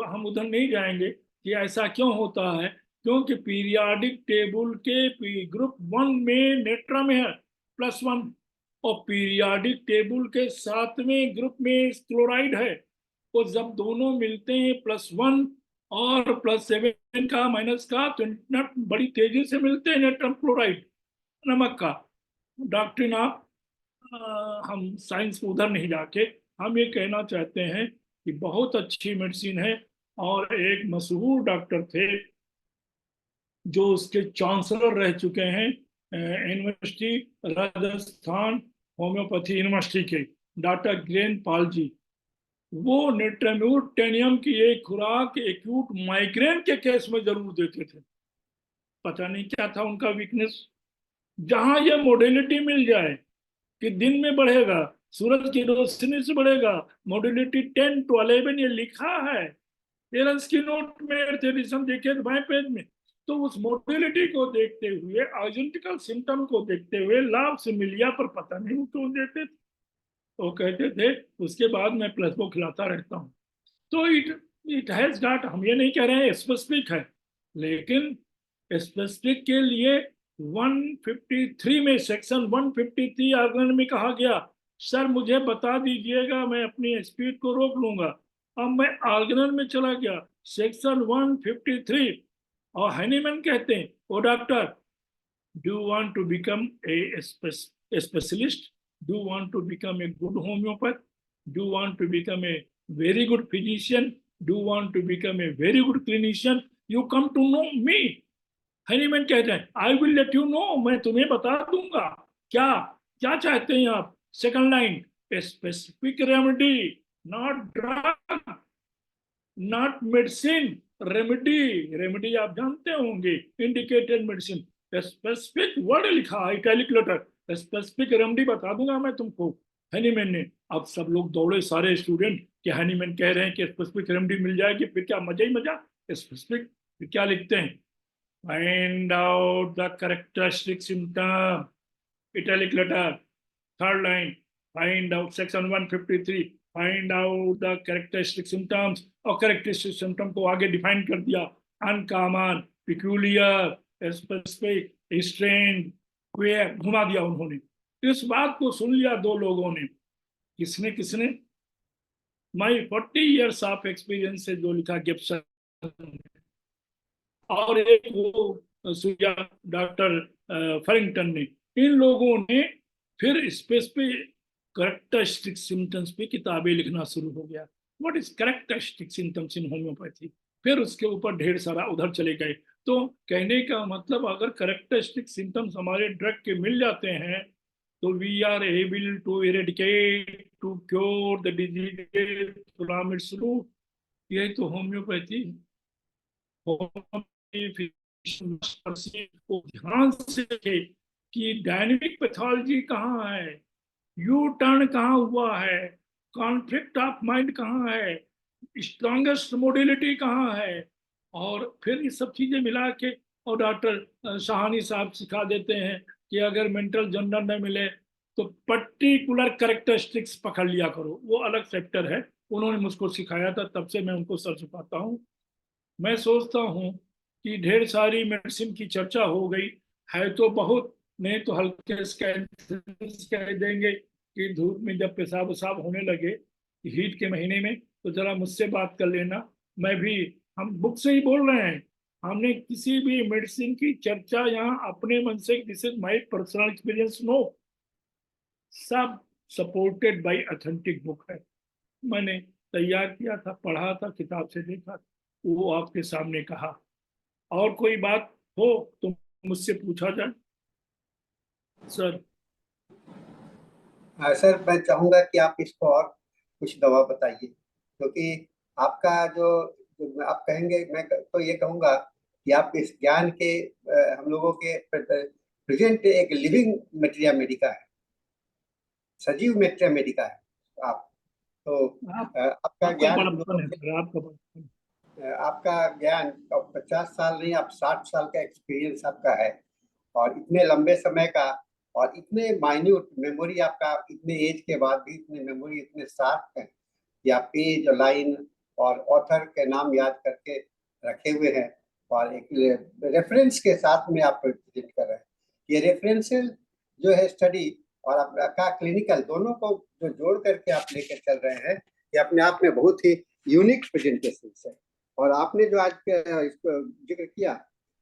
हम उधर नहीं जाएंगे कि ऐसा क्यों होता है, क्योंकि पीरियाडिक टेबल के ग्रुप 1 में नेट्रम है +1, और पीरियाडिक टेबल के 7वें ग्रुप में क्लोराइड है। तो जब दोनों मिलते हैं +1 और +7 का माइनस का, तो बड़ी तेजी से मिलते हैं नेट्रम क्लोराइड नमक का। डॉक्टर आप हम साइंस को उधर नहीं जाके हम ये कहना चाहते हैं कि बहुत अच्छी मेडिसिन है। और एक मशहूर डॉक्टर थे जो उसके चांसलर रह चुके हैं यूनिवर्सिटी राजस्थान होम्योपैथी यूनिवर्सिटी के, डॉक्टर ग्रेन पाल जी। वो नेट्रेम्यूर टेनियम की एक खुराक एक्यूट माइग्रेन के केस में जरूर देते थे। पता नहीं क्या था उनका वीकनेस। जहां ये मोडेलिटी मिल जाए कि दिन में बढ़ेगा, सूरज की रोशनी से बढ़ेगा, मोडिलिटी 10 to 11 ये लिखा है एरन्स की नोट में थे, देखिए बाएं पेज में। तो उस मोडिलिटी को देखते हुए, आइडेंटिकल सिम्टम को देखते हुए लाभ से मिलिया पर पता नहीं क्यों देते थे, तो कहते थे उसके बाद मैं प्लेसबो खिलाता रहता हूँ। तो इट इट हैज गॉट, हम ये नहीं कह रहे हैं स्पेसिफिक है, लेकिन स्पेसिफिक के लिए 153 में, सेक्शन 153 आर्गन में कहा गया, सर मुझे बता दीजिएगा मैं अपनी स्पीड को रोक लूंगा। अब मैं आर्गनल में चला गया, सेक्शन 153, और हैनीमैन कहते हैं O doctor, do want to become a specialist, do want to become a good homeopath, do want to become a very good physician, do want to become a very good clinician, you come to know me. Hahnemann कहते हैं I will let you know, मैं तुम्हें बता दूंगा। क्या क्या चाहते हैं आप। Second line, specific remedy, not drug, not medicine, remedy, remedy आप जानते होंगे, इंडिकेटेड मेडिसिन, स्पेसिफिक वर्ड लिखा है इटैलिक लेटर, स्पेसिफिक रेमेडी बता दूंगा मैं तुमको, हैनीमैन ने। अब सब लोग दौड़े, सारे स्टूडेंट, कि हैनीमैन कह रहे हैं कि स्पेसिफिक रेमेडी मिल जाएगी, फिर क्या मजा ही मजा। स्पेसिफिक क्या लिखते हैं, find out the characteristic symptom, italic letter, third line, find out section 153, find out the characteristic symptoms, और characteristic symptom को आगे डिफाइन कर दिया, uncommon, peculiar, specific, strain, queer, घुमा दिया उन्होंने। इस बात को सुन लिया दो लोगों ने, किसने किसने, माई 40 years ऑफ एक्सपीरियंस से जो लिखा गिब्सन, और एक वो सूर्या डॉक्टर फरिंगटन ने। इन लोगों ने फिर स्पेसिफिक करेक्टरिस्टिक सिम्टम्स पे किताबें लिखना शुरू हो गया, what is characteristic symptoms in homeopathy, फिर उसके ऊपर ढेर सारा उधर चले गए। तो कहने का मतलब, अगर करेक्टरिस्टिक सिम्टम्स हमारे ड्रग के मिल जाते हैं तो we are able to eradicate, to cure the disease from its root. यही तो होम्योपैथी। को ध्यान से देखे कि डायनेमिक पैथोलॉजी कहाँ है, यू टर्न कहाँ हुआ है, कॉन्फ्लिक्ट ऑफ माइंड कहाँ है, स्ट्रॉन्गेस्ट मोडिलिटी कहाँ है, और फिर ये सब चीजें मिला के, और डॉक्टर शाहानी साहब सिखा देते हैं कि अगर मेंटल जनरल न मिले तो पर्टिकुलर करेक्टरिस्टिक्स पकड़ लिया करो, वो अलग सेक्टर है। उन्होंने मुझको सिखाया था, तब से मैं उनको सर झुकाता हूँ। मैं सोचता हूँ कि ढेर सारी मेडिसिन की चर्चा हो गई है, तो बहुत, नहीं तो हल्के स्कैन कह देंगे कि धूप में जब पेशाब वसाब होने लगे हीट के महीने में, तो जरा मुझसे बात कर लेना। मैं भी, हम बुक से ही बोल रहे हैं, हमने किसी भी मेडिसिन की चर्चा यहाँ अपने मन से, this is my personal experience, no, सब सपोर्टेड बाय ऑथेंटिक बुक है। मैंने तैयार किया था, पढ़ा था, किताब से देखा, वो आपके सामने कहा। और कोई बात हो तो मुझसे पूछा जाए सर। सर, मैं चाहूंगा कि आप इसको और कुछ दवा बताइए, क्योंकि आपका जो आप कहेंगे, मैं तो ये कहूंगा कि आप इस ज्ञान के हम लोगों के प्रेजेंट एक लिविंग मेटेरिया मेडिका है, सजीव मेटेरिया मेडिका है आप। तो आप आपका आपका ज्ञान हम बड़प्पन लोगों है के सर, आपका बड़प्पन। आपका ज्ञान अब 50 साल नहीं, आप 60 साल का एक्सपीरियंस आपका है, और इतने लंबे समय का, और इतने माइन्यूट मेमोरी आपका, इतने एज के बाद भी इतने मेमोरी, इतने शार्प है कि आप पेज और लाइन और ऑथर के नाम याद करके रखे हुए हैं, और एक रेफरेंस के साथ में आप प्रेजेंट कर रहे हैं। ये रेफरेंशियल जो है स्टडी और आपका क्लिनिकल, दोनों को जो जोड़ करके आप लेकर चल रहे हैं, ये अपने आप में बहुत ही यूनिक प्रेजेंटेशन है। और आपने जो आज इसको जिक्र किया,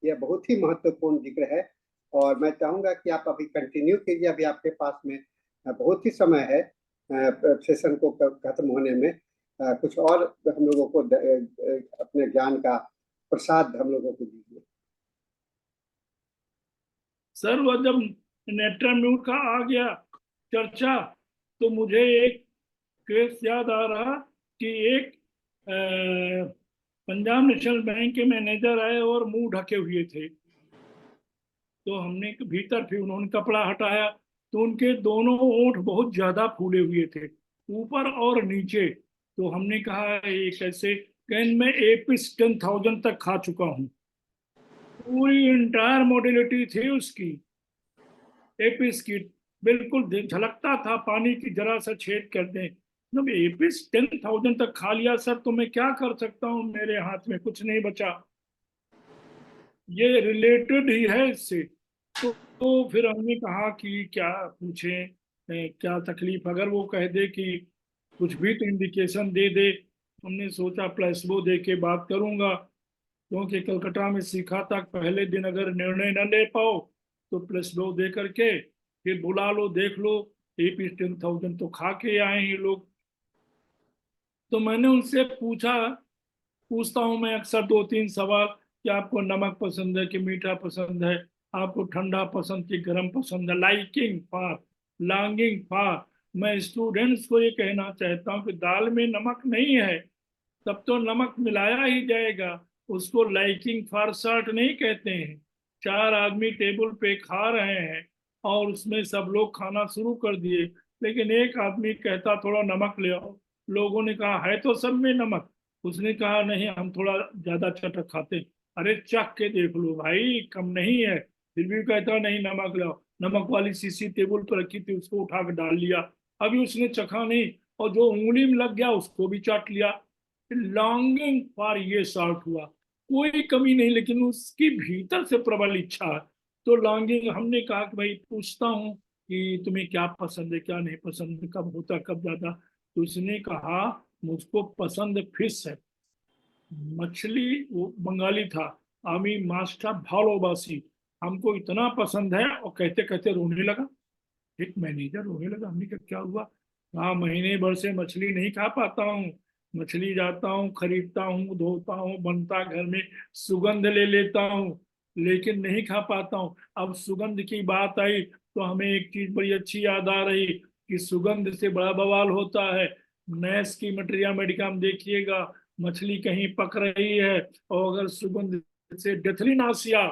ये बहुत ही महत्वपूर्ण जिक्र है, और मैं चाहूंगा कि आप अभी कंटिन्यू कीजिए, अभी आपके पास में बहुत ही समय है सेशन को खत्म होने में। कुछ और हम लोगों को अपने ज्ञान का प्रसाद हम लोगों को दीजिए। सर वो जब नेट्राम्यूट का आ गया चर्चा, तो मुझे एक केस याद आ रहा कि एक पंजाब नेशनल बैंक के मैनेजर आए और मुंह ढके हुए थे। तो हमने भीतर, फिर उन्होंने कपड़ा हटाया तो उनके दोनों ओंठ बहुत ज्यादा फूले हुए थे, ऊपर और नीचे। तो हमने कहा ये कैसे? कहन मैं एपिस 10,000 तक खा चुका हूँ। पूरी इंटायर मोडिलिटी थी उसकी, एपिस की, बिल्कुल झलकता था, पानी की जरा सा छेद कर दें। जब एपिस 10,000 तक खा लिया सर, तो मैं क्या कर सकता हूँ? मेरे हाथ में कुछ नहीं बचा। ये रिलेटेड ही है इससे। तो फिर हमने कहा कि क्या पूछें, क्या तकलीफ, अगर वो कह दे कि कुछ भी तो इंडिकेशन दे दे। हमने सोचा प्लेसबो दे के बात करूंगा, क्योंकि कलकत्ता में सीखा था पहले दिन अगर निर्णय न ले पाओ तो प्लेसबो दे करके फिर बुला लो, देख लो। एपी 10,000 तो खा के आए ये लोग। तो मैंने उनसे पूछता हूं मैं अक्सर दो तीन सवाल कि आपको नमक पसंद है कि मीठा पसंद है, आपको ठंडा पसंद कि गर्म पसंद है, लाइकिंग फॉर, लॉन्गिंग फॉर। मैं स्टूडेंट्स को ये कहना चाहता हूँ कि दाल में नमक नहीं है तब तो नमक मिलाया ही जाएगा, उसको लाइकिंग फॉर सर्ट नहीं कहते हैं। चार आदमी टेबल पे खा रहे हैं और उसमें सब लोग खाना शुरू कर दिए, लेकिन एक आदमी कहता थोड़ा नमक ले आओ। लोगों ने कहा है तो सब में नमक। उसने कहा नहीं, हम थोड़ा ज्यादा चटक खाते हैं। अरे चख के देख लो भाई, कम नहीं है। फिर भी कहता नहीं नमक लाओ। नमक वाली शीशी टेबल पर रखी थी, उसको उठा कर डाल लिया। अभी उसने चखा नहीं, और जो उंगली में लग गया उसको भी चाट लिया। लॉन्गिंग फॉर ये शॉर्ट हुआ, कोई कमी नहीं, लेकिन उसकी भीतर से प्रबल इच्छा है। तो लॉन्गिंग, हमने कहा कि भाई पूछता हूँ कि तुम्हें क्या पसंद है क्या नहीं पसंद, कब होता कब ज्यादा। तो उसने कहा मुझको पसंद फिश है, मछली। वो बंगाली था, आमी मास्टर भालोबासी, हमको इतना पसंद है। और कहते कहते रोने लगा। एक मैनेजर रोने लगा। हमने कहा क्या हुआ? कहा महीने भर से मछली नहीं खा पाता हूँ। मछली जाता हूँ, खरीदता हूँ, धोता हूँ, बनता घर में, सुगंध ले लेता हूँ, लेकिन नहीं खा पाता हूँ। अब सुगंध की बात आई तो हमें एक चीज बड़ी अच्छी याद आ रही कि सुगंध से बड़ा बवाल होता है। नैस की मटेरिया मेडिका में देखिएगा, मछली कहीं पक रही है और अगर सुगंध से डेथलिनासिया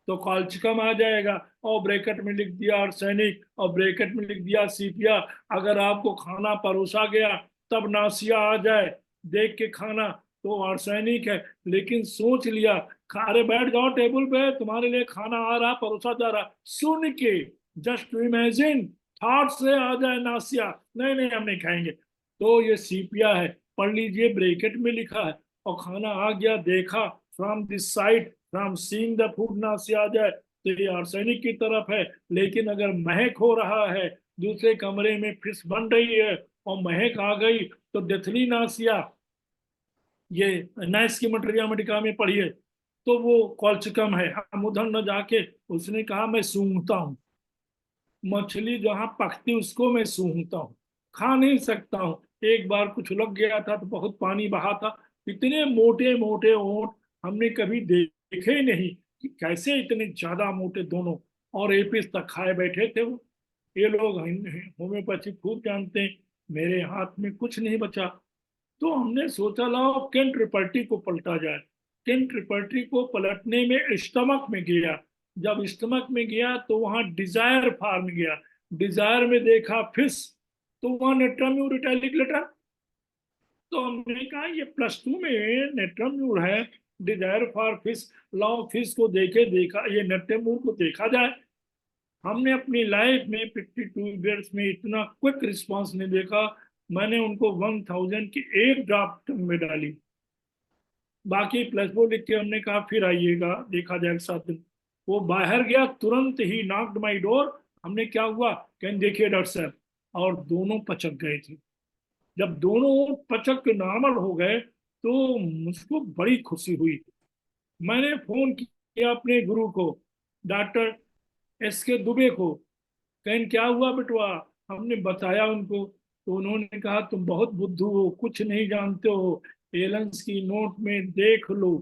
तो कॉल्चिकम आ जाएगा, और ब्रैकेट में लिख दिया आर्सेनिक, और ब्रैकेट में लिख दिया सीपिया। अगर आपको खाना परोसा गया तब नासिया आ जाए देख के खाना, तो आर्सेनिक है। लेकिन सोच लिया, अरे बैठ जाओ टेबल पे, तुम्हारे लिए खाना आ रहा, परोसा जा रहा, सुन के जस्ट टू इमेजिन, थॉट से आ जाए नासिया, नहीं नहीं हम नहीं खाएंगे। तो ये सीपिया है, पढ़ लीजिए, ब्रैकेट में लिखा है। और खाना आ गया, देखा, from this side, from seeing the food ना से आ जाए तो ये आर्सेनिक की तरफ है। लेकिन अगर महक हो रहा है, दूसरे कमरे में फिश बन रही है और महक आ गई, तो डेथली नासिया। ये नैस की मटेरिया मेडिका में पढ़िए। तो वो कॉल्चिकम है, हम उधर न जाके उसने कहा मैं सूंघता हूँ, मछली जहाँ पकती उसको मैं सूंघता हूँ, खा नहीं सकता हूँ। एक बार कुछ लग गया था तो बहुत पानी बहा था, इतने मोटे मोटे ओंठ हमने कभी देखे ही नहीं कि कैसे इतने ज्यादा मोटे दोनों, और एक पीस तक खाए बैठे थे वो। ये लोग होम्योपैथी खूब जानते हैं, मेरे हाथ में कुछ नहीं बचा। तो हमने सोचा लाओ केंट रिपर्टी को पलटा जाए। केंट रिपर्टी को पलटने में स्टमक में गया, जब स्टमक में गया तो वहां डिजायर फार्म गया, डिजायर में देखा फिश, तो वहां नेट्राम्यूर इटैलिक लेटर। तो हमने कहा ये +2 में नेट्राम्यूर है, डिजायर फॉर फिश, लाओ फिश को देखे, देखा ये नेट्राम्यूर को देखा जाए। हमने अपनी लाइफ में 52 ईयर्स में इतना क्विक रिस्पांस नहीं देखा। मैंने उनको 1000 की एक ड्राफ्ट में डाली, बाकी प्लेसबो लिख के हमने कहा फिर आइएगा देखा जाएगा 7 दिन। वो बाहर गया, तुरंत ही नॉक्ड माई डोर। हमने क्या हुआ, कहीं देखिए डॉक्टर साहब, और दोनों पचक गए थे। जब दोनों पचक के नॉर्मल हो गए तो मुझको बड़ी खुशी हुई। मैंने फोन किया अपने गुरु को, डॉक्टर SK दुबे को, कहीं क्या हुआ बेटवा। हमने बताया उनको, तो उन्होंने कहा तुम बहुत बुद्धू हो, कुछ नहीं जानते हो, एलेंस की नोट में देख लो,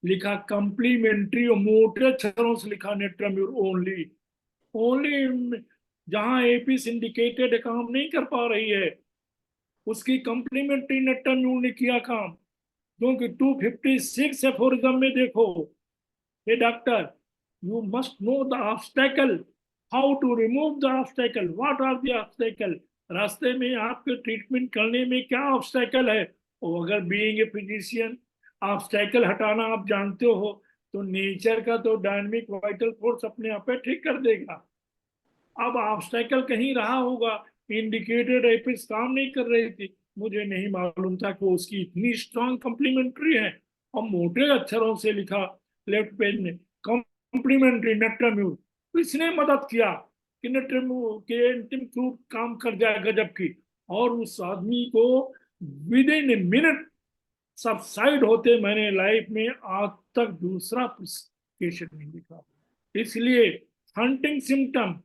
लिखा कम्प्लीमेंट्री, और मोटे अक्षरों से लिखा नेट्राम्यूर ओनली। ओनली जहां एपी सिंडिकेटेड काम नहीं कर पा रही है, उसकी कम्प्लीमेंट्री नेट्राम्यूर ने किया काम। क्योंकि 256 एफोरिज्म में देखो, hey doctor, you must know the obstacle, how to remove the obstacle, what are the obstacle. रास्ते में आपके ट्रीटमेंट करने में क्या ऑब्स्टेकल है, और अगर बीइंग ए फिजिशियन ऑब्स्टेकल हटाना आप जानते हो, तो नेचर का तो डायनामिक वाइटल फोर्स अपने आप पे ठीक कर देगा। अब ऑब्स्टेकल कहीं रहा होगा, इंडिकेटेड एपिस काम नहीं कर रही थी, मुझे नहीं मालूम था कि उसकी इतनी स्ट्रांग कम्प्लीमेंट्री है। और मोटे अक्षरों से लिखा लेफ्ट पेज में कम्प्लीमेंट्री नेट्राम्यूर। तो इसने मदद किया कि नेट्राम्यूर के एंटीम्यूर काम कर जाए गजब की, और उस आदमी को with in a minute subside होते मैंने लाइफ में आज तक दूसरा पेशेंट नहीं देखा। इसलिए हंटिंग सिम्टम,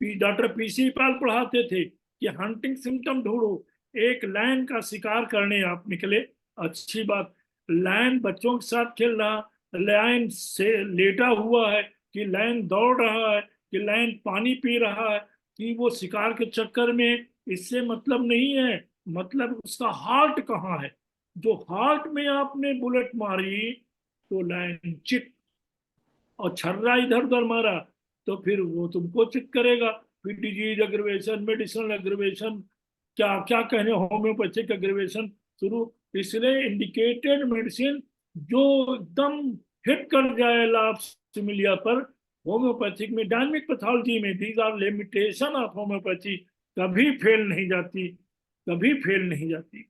डॉक्टर PC पाल पढ़ाते थे कि हंटिंग सिम्टम ढूंढो। एक लायन का शिकार करने आप निकले, अच्छी बात, लायन बच्चों के साथ खेल रहा, लायन से लेटा हुआ है, कि लायन दौड़ रहा है, कि लायन पानी पी रहा है, कि वो शिकार के चक्कर में, इससे मतलब नहीं है। मतलब उसका हार्ट कहाँ है, जो हार्ट में आपने बुलेट मारी तो लायन चित, और छर्रा इधर उधर मारा तो फिर वो तुमको चित करेगा। फिर डिजीज अग्रवेशन, मेडिसिनल अग्रवेशन, क्या क्या कहने, होम्योपैथिक अग्रवेशन शुरू। इसलिए इंडिकेटेड मेडिसिन जो एकदम हिट कर जाए लाभ सिमिलिया पर, होम्योपैथिक में, डायनेमिक पैथोलॉजी में, these are limitation of homeopathy, कभी फेल नहीं जाती, कभी फेल नहीं जाती।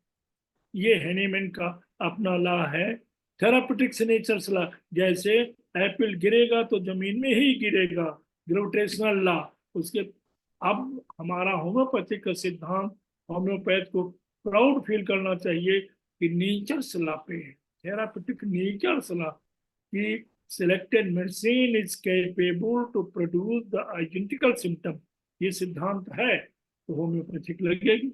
ये हैनीमैन का अपना लॉ है, थेरापेटिक्स नेचर लॉ। जैसे एप्पल गिरेगा तो जमीन में ही गिरेगा, ग्रेविटेशनल लॉ उसके। अब हमारा होम्योपैथिक का सिद्धांत, होम्योपैथ को प्राउड फील करना चाहिए कि नेचर सलाह पे है, थेरापेटिक नेचर सलाह कि selected medicine is capable to produce the identical symptom। ये सिद्धांत है तो होम्योपैथिक लगेगी।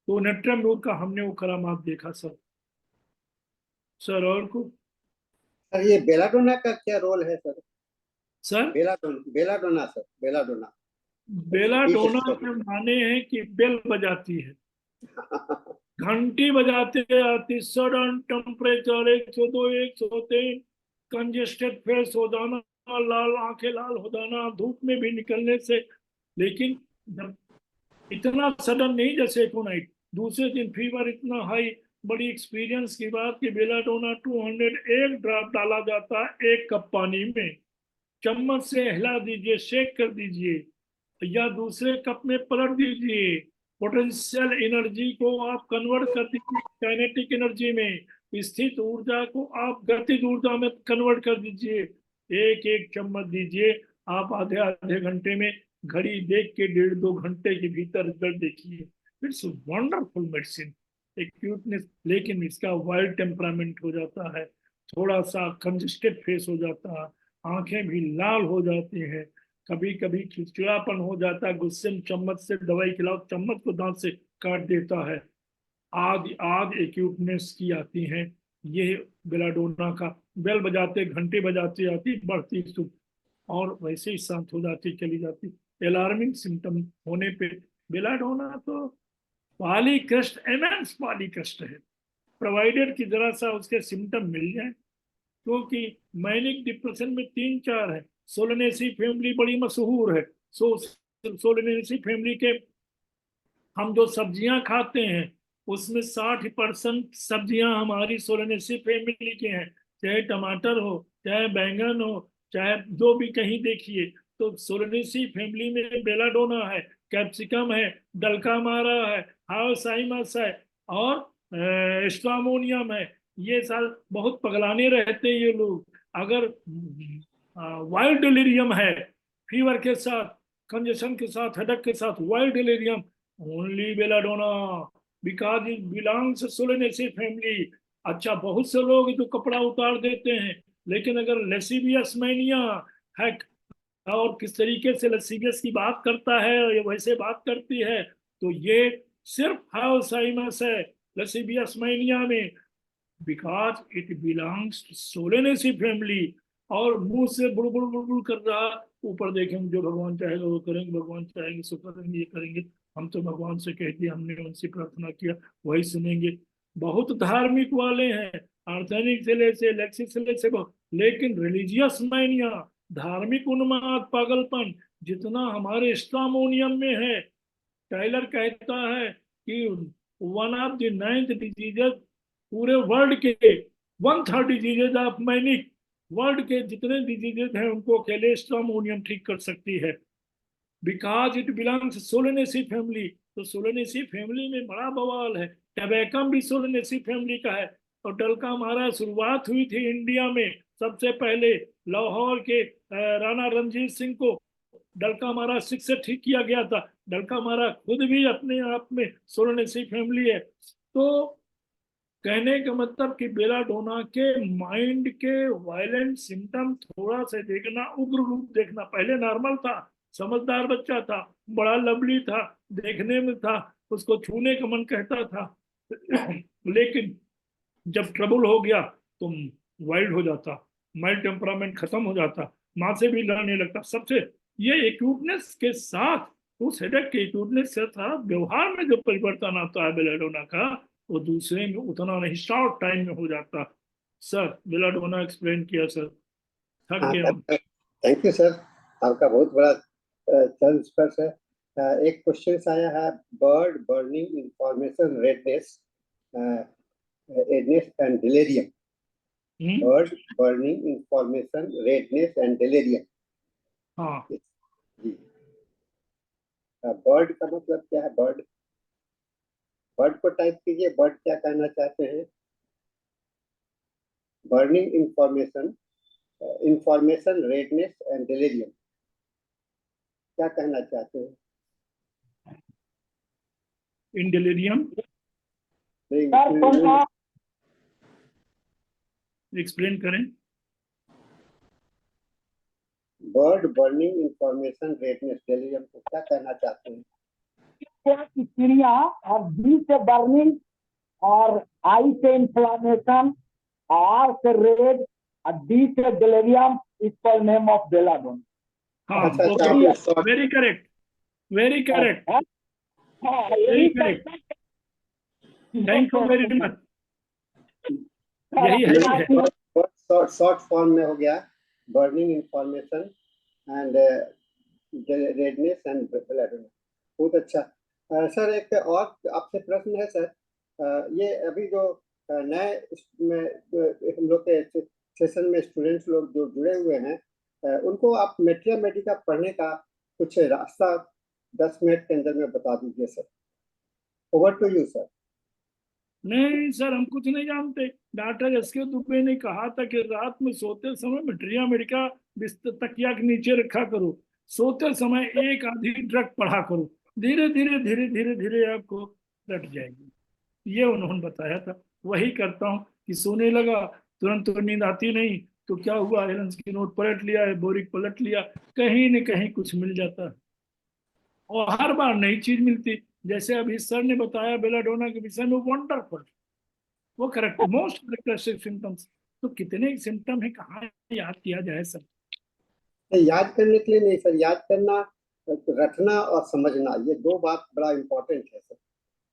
तो नेट्राम्यूर का हमने वो करामात देखा सर। सर और को सर ये बेलाडोना का क्या रोल है sir? Sir, belladonna sir, belladonna belladonna के माने हैं कि बेल बजाती है, घंटी बजाते आती, सडन टेम्परेचर 102 103, कंजेस्टेड फेस हो जाना, लाल आंखें लाल हो जाना धूप में भी निकलने से। लेकिन जब इतना सडन नहीं जैसे कोनाइट, दूसरे दिन फीवर इतना हाई, बड़ी एक्सपीरियंस की बात कि बेलाडोना 201 ड्रॉप डाला जाता है 1 कप पानी में, चम्मच से हिला दीजिए, शेक कर दीजिए, या दूसरे कप में पलट दीजिए। पोटेंशियल एनर्जी को आप कन्वर्ट कर दीजिए काइनेटिक एनर्जी में, स्थित ऊर्जा को आप गतिज ऊर्जा में कन्वर्ट कर दीजिए। एक एक चम्मच दीजिए, आप आधे आधे घंटे में, घड़ी देख के 1.5-2 घंटे के भीतर रिजल्ट देखिए। It's wonderful medicine, acuteness. लेकिन इसका वाइल्ड टेम्परामेंट हो जाता है, थोड़ा सा कंजेस्टेड फेस हो जाता है, आंखें भी लाल हो जाती हैं, कभी कभी चिड़चिड़ापन हो जाता है, गुस्से में चम्मच से दवाई खिलाओ चम्मच को दांत से काट देता है, आदि आदि एक्यूटनेस की आती हैं। ये बेलाडोना का बेल बजाते घंटे बजाते आती बढ़ती सुख, और वैसे ही शांत हो जाती चली जाती। अलार्मिंग सिम्टम होने पे बेलाडोना तो पॉलीक्रस्ट इमेंस पॉलीक्रस्ट है, प्रोवाइडेड कि जरा सा उसके सिम्टम मिल जाए, क्योंकि मैनिक डिप्रेशन में 3-4 है। सोलनेसी फैमिली बड़ी मशहूर है। सोलनेसी फैमिली के हम जो सब्जियां खाते हैं उसमें 60% सब्जियां हमारी सोलनेसी फैमिली की हैं, चाहे टमाटर हो, चाहे बैंगन हो, चाहे जो भी कहीं देखिए, तो सोलनेसी फैमिली में बेलाडोना है, कैप्सिकम है, डलका मारा है, हाउसाइमस है, और स्ट्रामोनियम है। ये साल बहुत पगलाने रहते हैं ये लोग। अगर वाइल्ड डिलीरियम है, फीवर के साथ, कंजेशन के साथ, हेडेक के साथ, wild delirium, only belladonna, because it belongs Solanaceae family. अच्छा, बहुत से लोग जो कपड़ा उतार देते हैं, लेकिन अगर लेसीबियस मैनिया है और किस तरीके से लेसीबियस की बात करता है और ये वैसे बात करती है, तो ये सिर्फ हाउसाइमस है लेसीबियस मैनिया में, बिकॉज इट बिलोंग्स टू सोलेनेसी फैमिली। और मुंह से बुड़बुड़ बुड़बुड़ कर रहा, ऊपर देखेंगे जो भगवान चाहेगा वो करेंगे, भगवान चाहेंगे सो करेंगे, ये करेंगे, हम तो भगवान से कह दिया, हमने उनसे प्रार्थना किया, वही सुनेंगे। बहुत धार्मिक वाले हैं, आर्थनिक जिले से, लेक्सिस जिले से, लेकिन रिलीजियस मैनिया, धार्मिक उन्माद, पागलपन जितना हमारे स्ट्रामोनियम में है। टाइलर कहता है कि one of the 9th diseases पूरे वर्ल्ड के, 1/3 डिजीजेज ऑफ मैनिक, वर्ल्ड के जितने डिजीजेज हैं उनको अकेले स्ट्रामोनियम ठीक कर सकती है, because it belongs Solanaceae family. तो सोलेनेसी फैमिली में बड़ा बवाल है। टबैकम भी सोलेनेसी फैमिली का है। और डलका मारा शुरुआत हुई थी इंडिया में सबसे पहले लाहौर के राणा रणजीत सिंह को डलका मारा सिक्स से ठीक किया गया था। डलका मारा खुद भी अपने आप में सोलनेसी फैमिली है। तो कहने का मतलब कि बेलाडोना के माइंड के वायलेंट सिम्टम थोड़ा सा देखना, उग्र रूप देखना। पहले नॉर्मल था, समझदार बच्चा था, बड़ा लवली था, देखने में था, उसको छूने का मन कहता था लेकिन जब ट्रबल हो गया तो वाइल्ड हो जाता, माइल्ड टेम्परामेंट खत्म हो जाता, माँ से भी लड़ने लगता। सबसे ये एक्यूटनेस के साथ, उस हेडेक के एक्यूटनेस से था, व्यवहार में जो परिवर्तन आता है बेलाडोना का, वो दूसरे में उतना नहीं, शॉर्ट टाइम में हो जाता। सर बेलाडोना एक्सप्लेन किया सर, थक हाँ गया हूँ। थैंक यू सर, आपका बहुत बड़ा चर्च स्पर्श है। एक क्वेश्चन आया है, bird burning information redness redness and delirium. Bird burning information redness and delirium. हाँ, जी, बर्ड का मतलब क्या है? बर्ड, बर्ड को टाइप कीजिए, बर्ड क्या कहना चाहते हैं? Burning information, information redness and delirium, क्या कहना चाहते हैं? इन डिलीरियम एक्सप्लेन करें। Bird burning information redness delirium को क्या कहना चाहते हैं? चिड़िया और बी से बर्निंग और आई से इंफ्लामेशन, आर से रेड और डी से delirium, is the name of belladonna. हाँ, अच्छा, very correct, very correct, very correct, thank you very much. यही है, शॉर्ट फॉर्म में हो गया, burning information and redness and belladonna. बहुत अच्छा। सर एक और आपसे प्रश्न है सर, ये अभी जो नए हम लोग के सेशन में स्टूडेंट्स लोग जो जुड़े हुए हैं, उनको आप मेट्रिया मेडिका पढ़ने का कुछ रास्ता 10 मिनट के अंदर में बता दीजिए sir. Over to you sir. नहीं सर, हम कुछ नहीं जानते। डॉक्टर एसके दुबे ने कहा था कि रात में सोते समय मेट्रिया मेडिका तकिया के नीचे रखा करो, सोते समय एक आधी ड्रग पढ़ा करो, धीरे धीरे धीरे धीरे धीरे आपको रट जाएगी। ये उन्होंने बताया था, वही करता हूँ कि सोने लगा तुरंत तो नींद आती नहीं। तो क्या हुआ, हेलेंस की नोट पलट लिया है, बोरिक पलट लिया, कहीं न कहीं कुछ मिल जाता है और हर बार नई चीज मिलती। जैसे अभी सर ने बताया बेलाडोना के विषय में, वंडरफुल, वो करेक्ट, मोस्ट करेक्टरिस्टिक सिम्टम्स। तो कितने सिम्टम है, कहाँ याद किया जाए सर? याद करने के लिए नहीं सर, याद करना, रखना और समझना, ये दो बात बड़ा इम्पोर्टेंट है सर।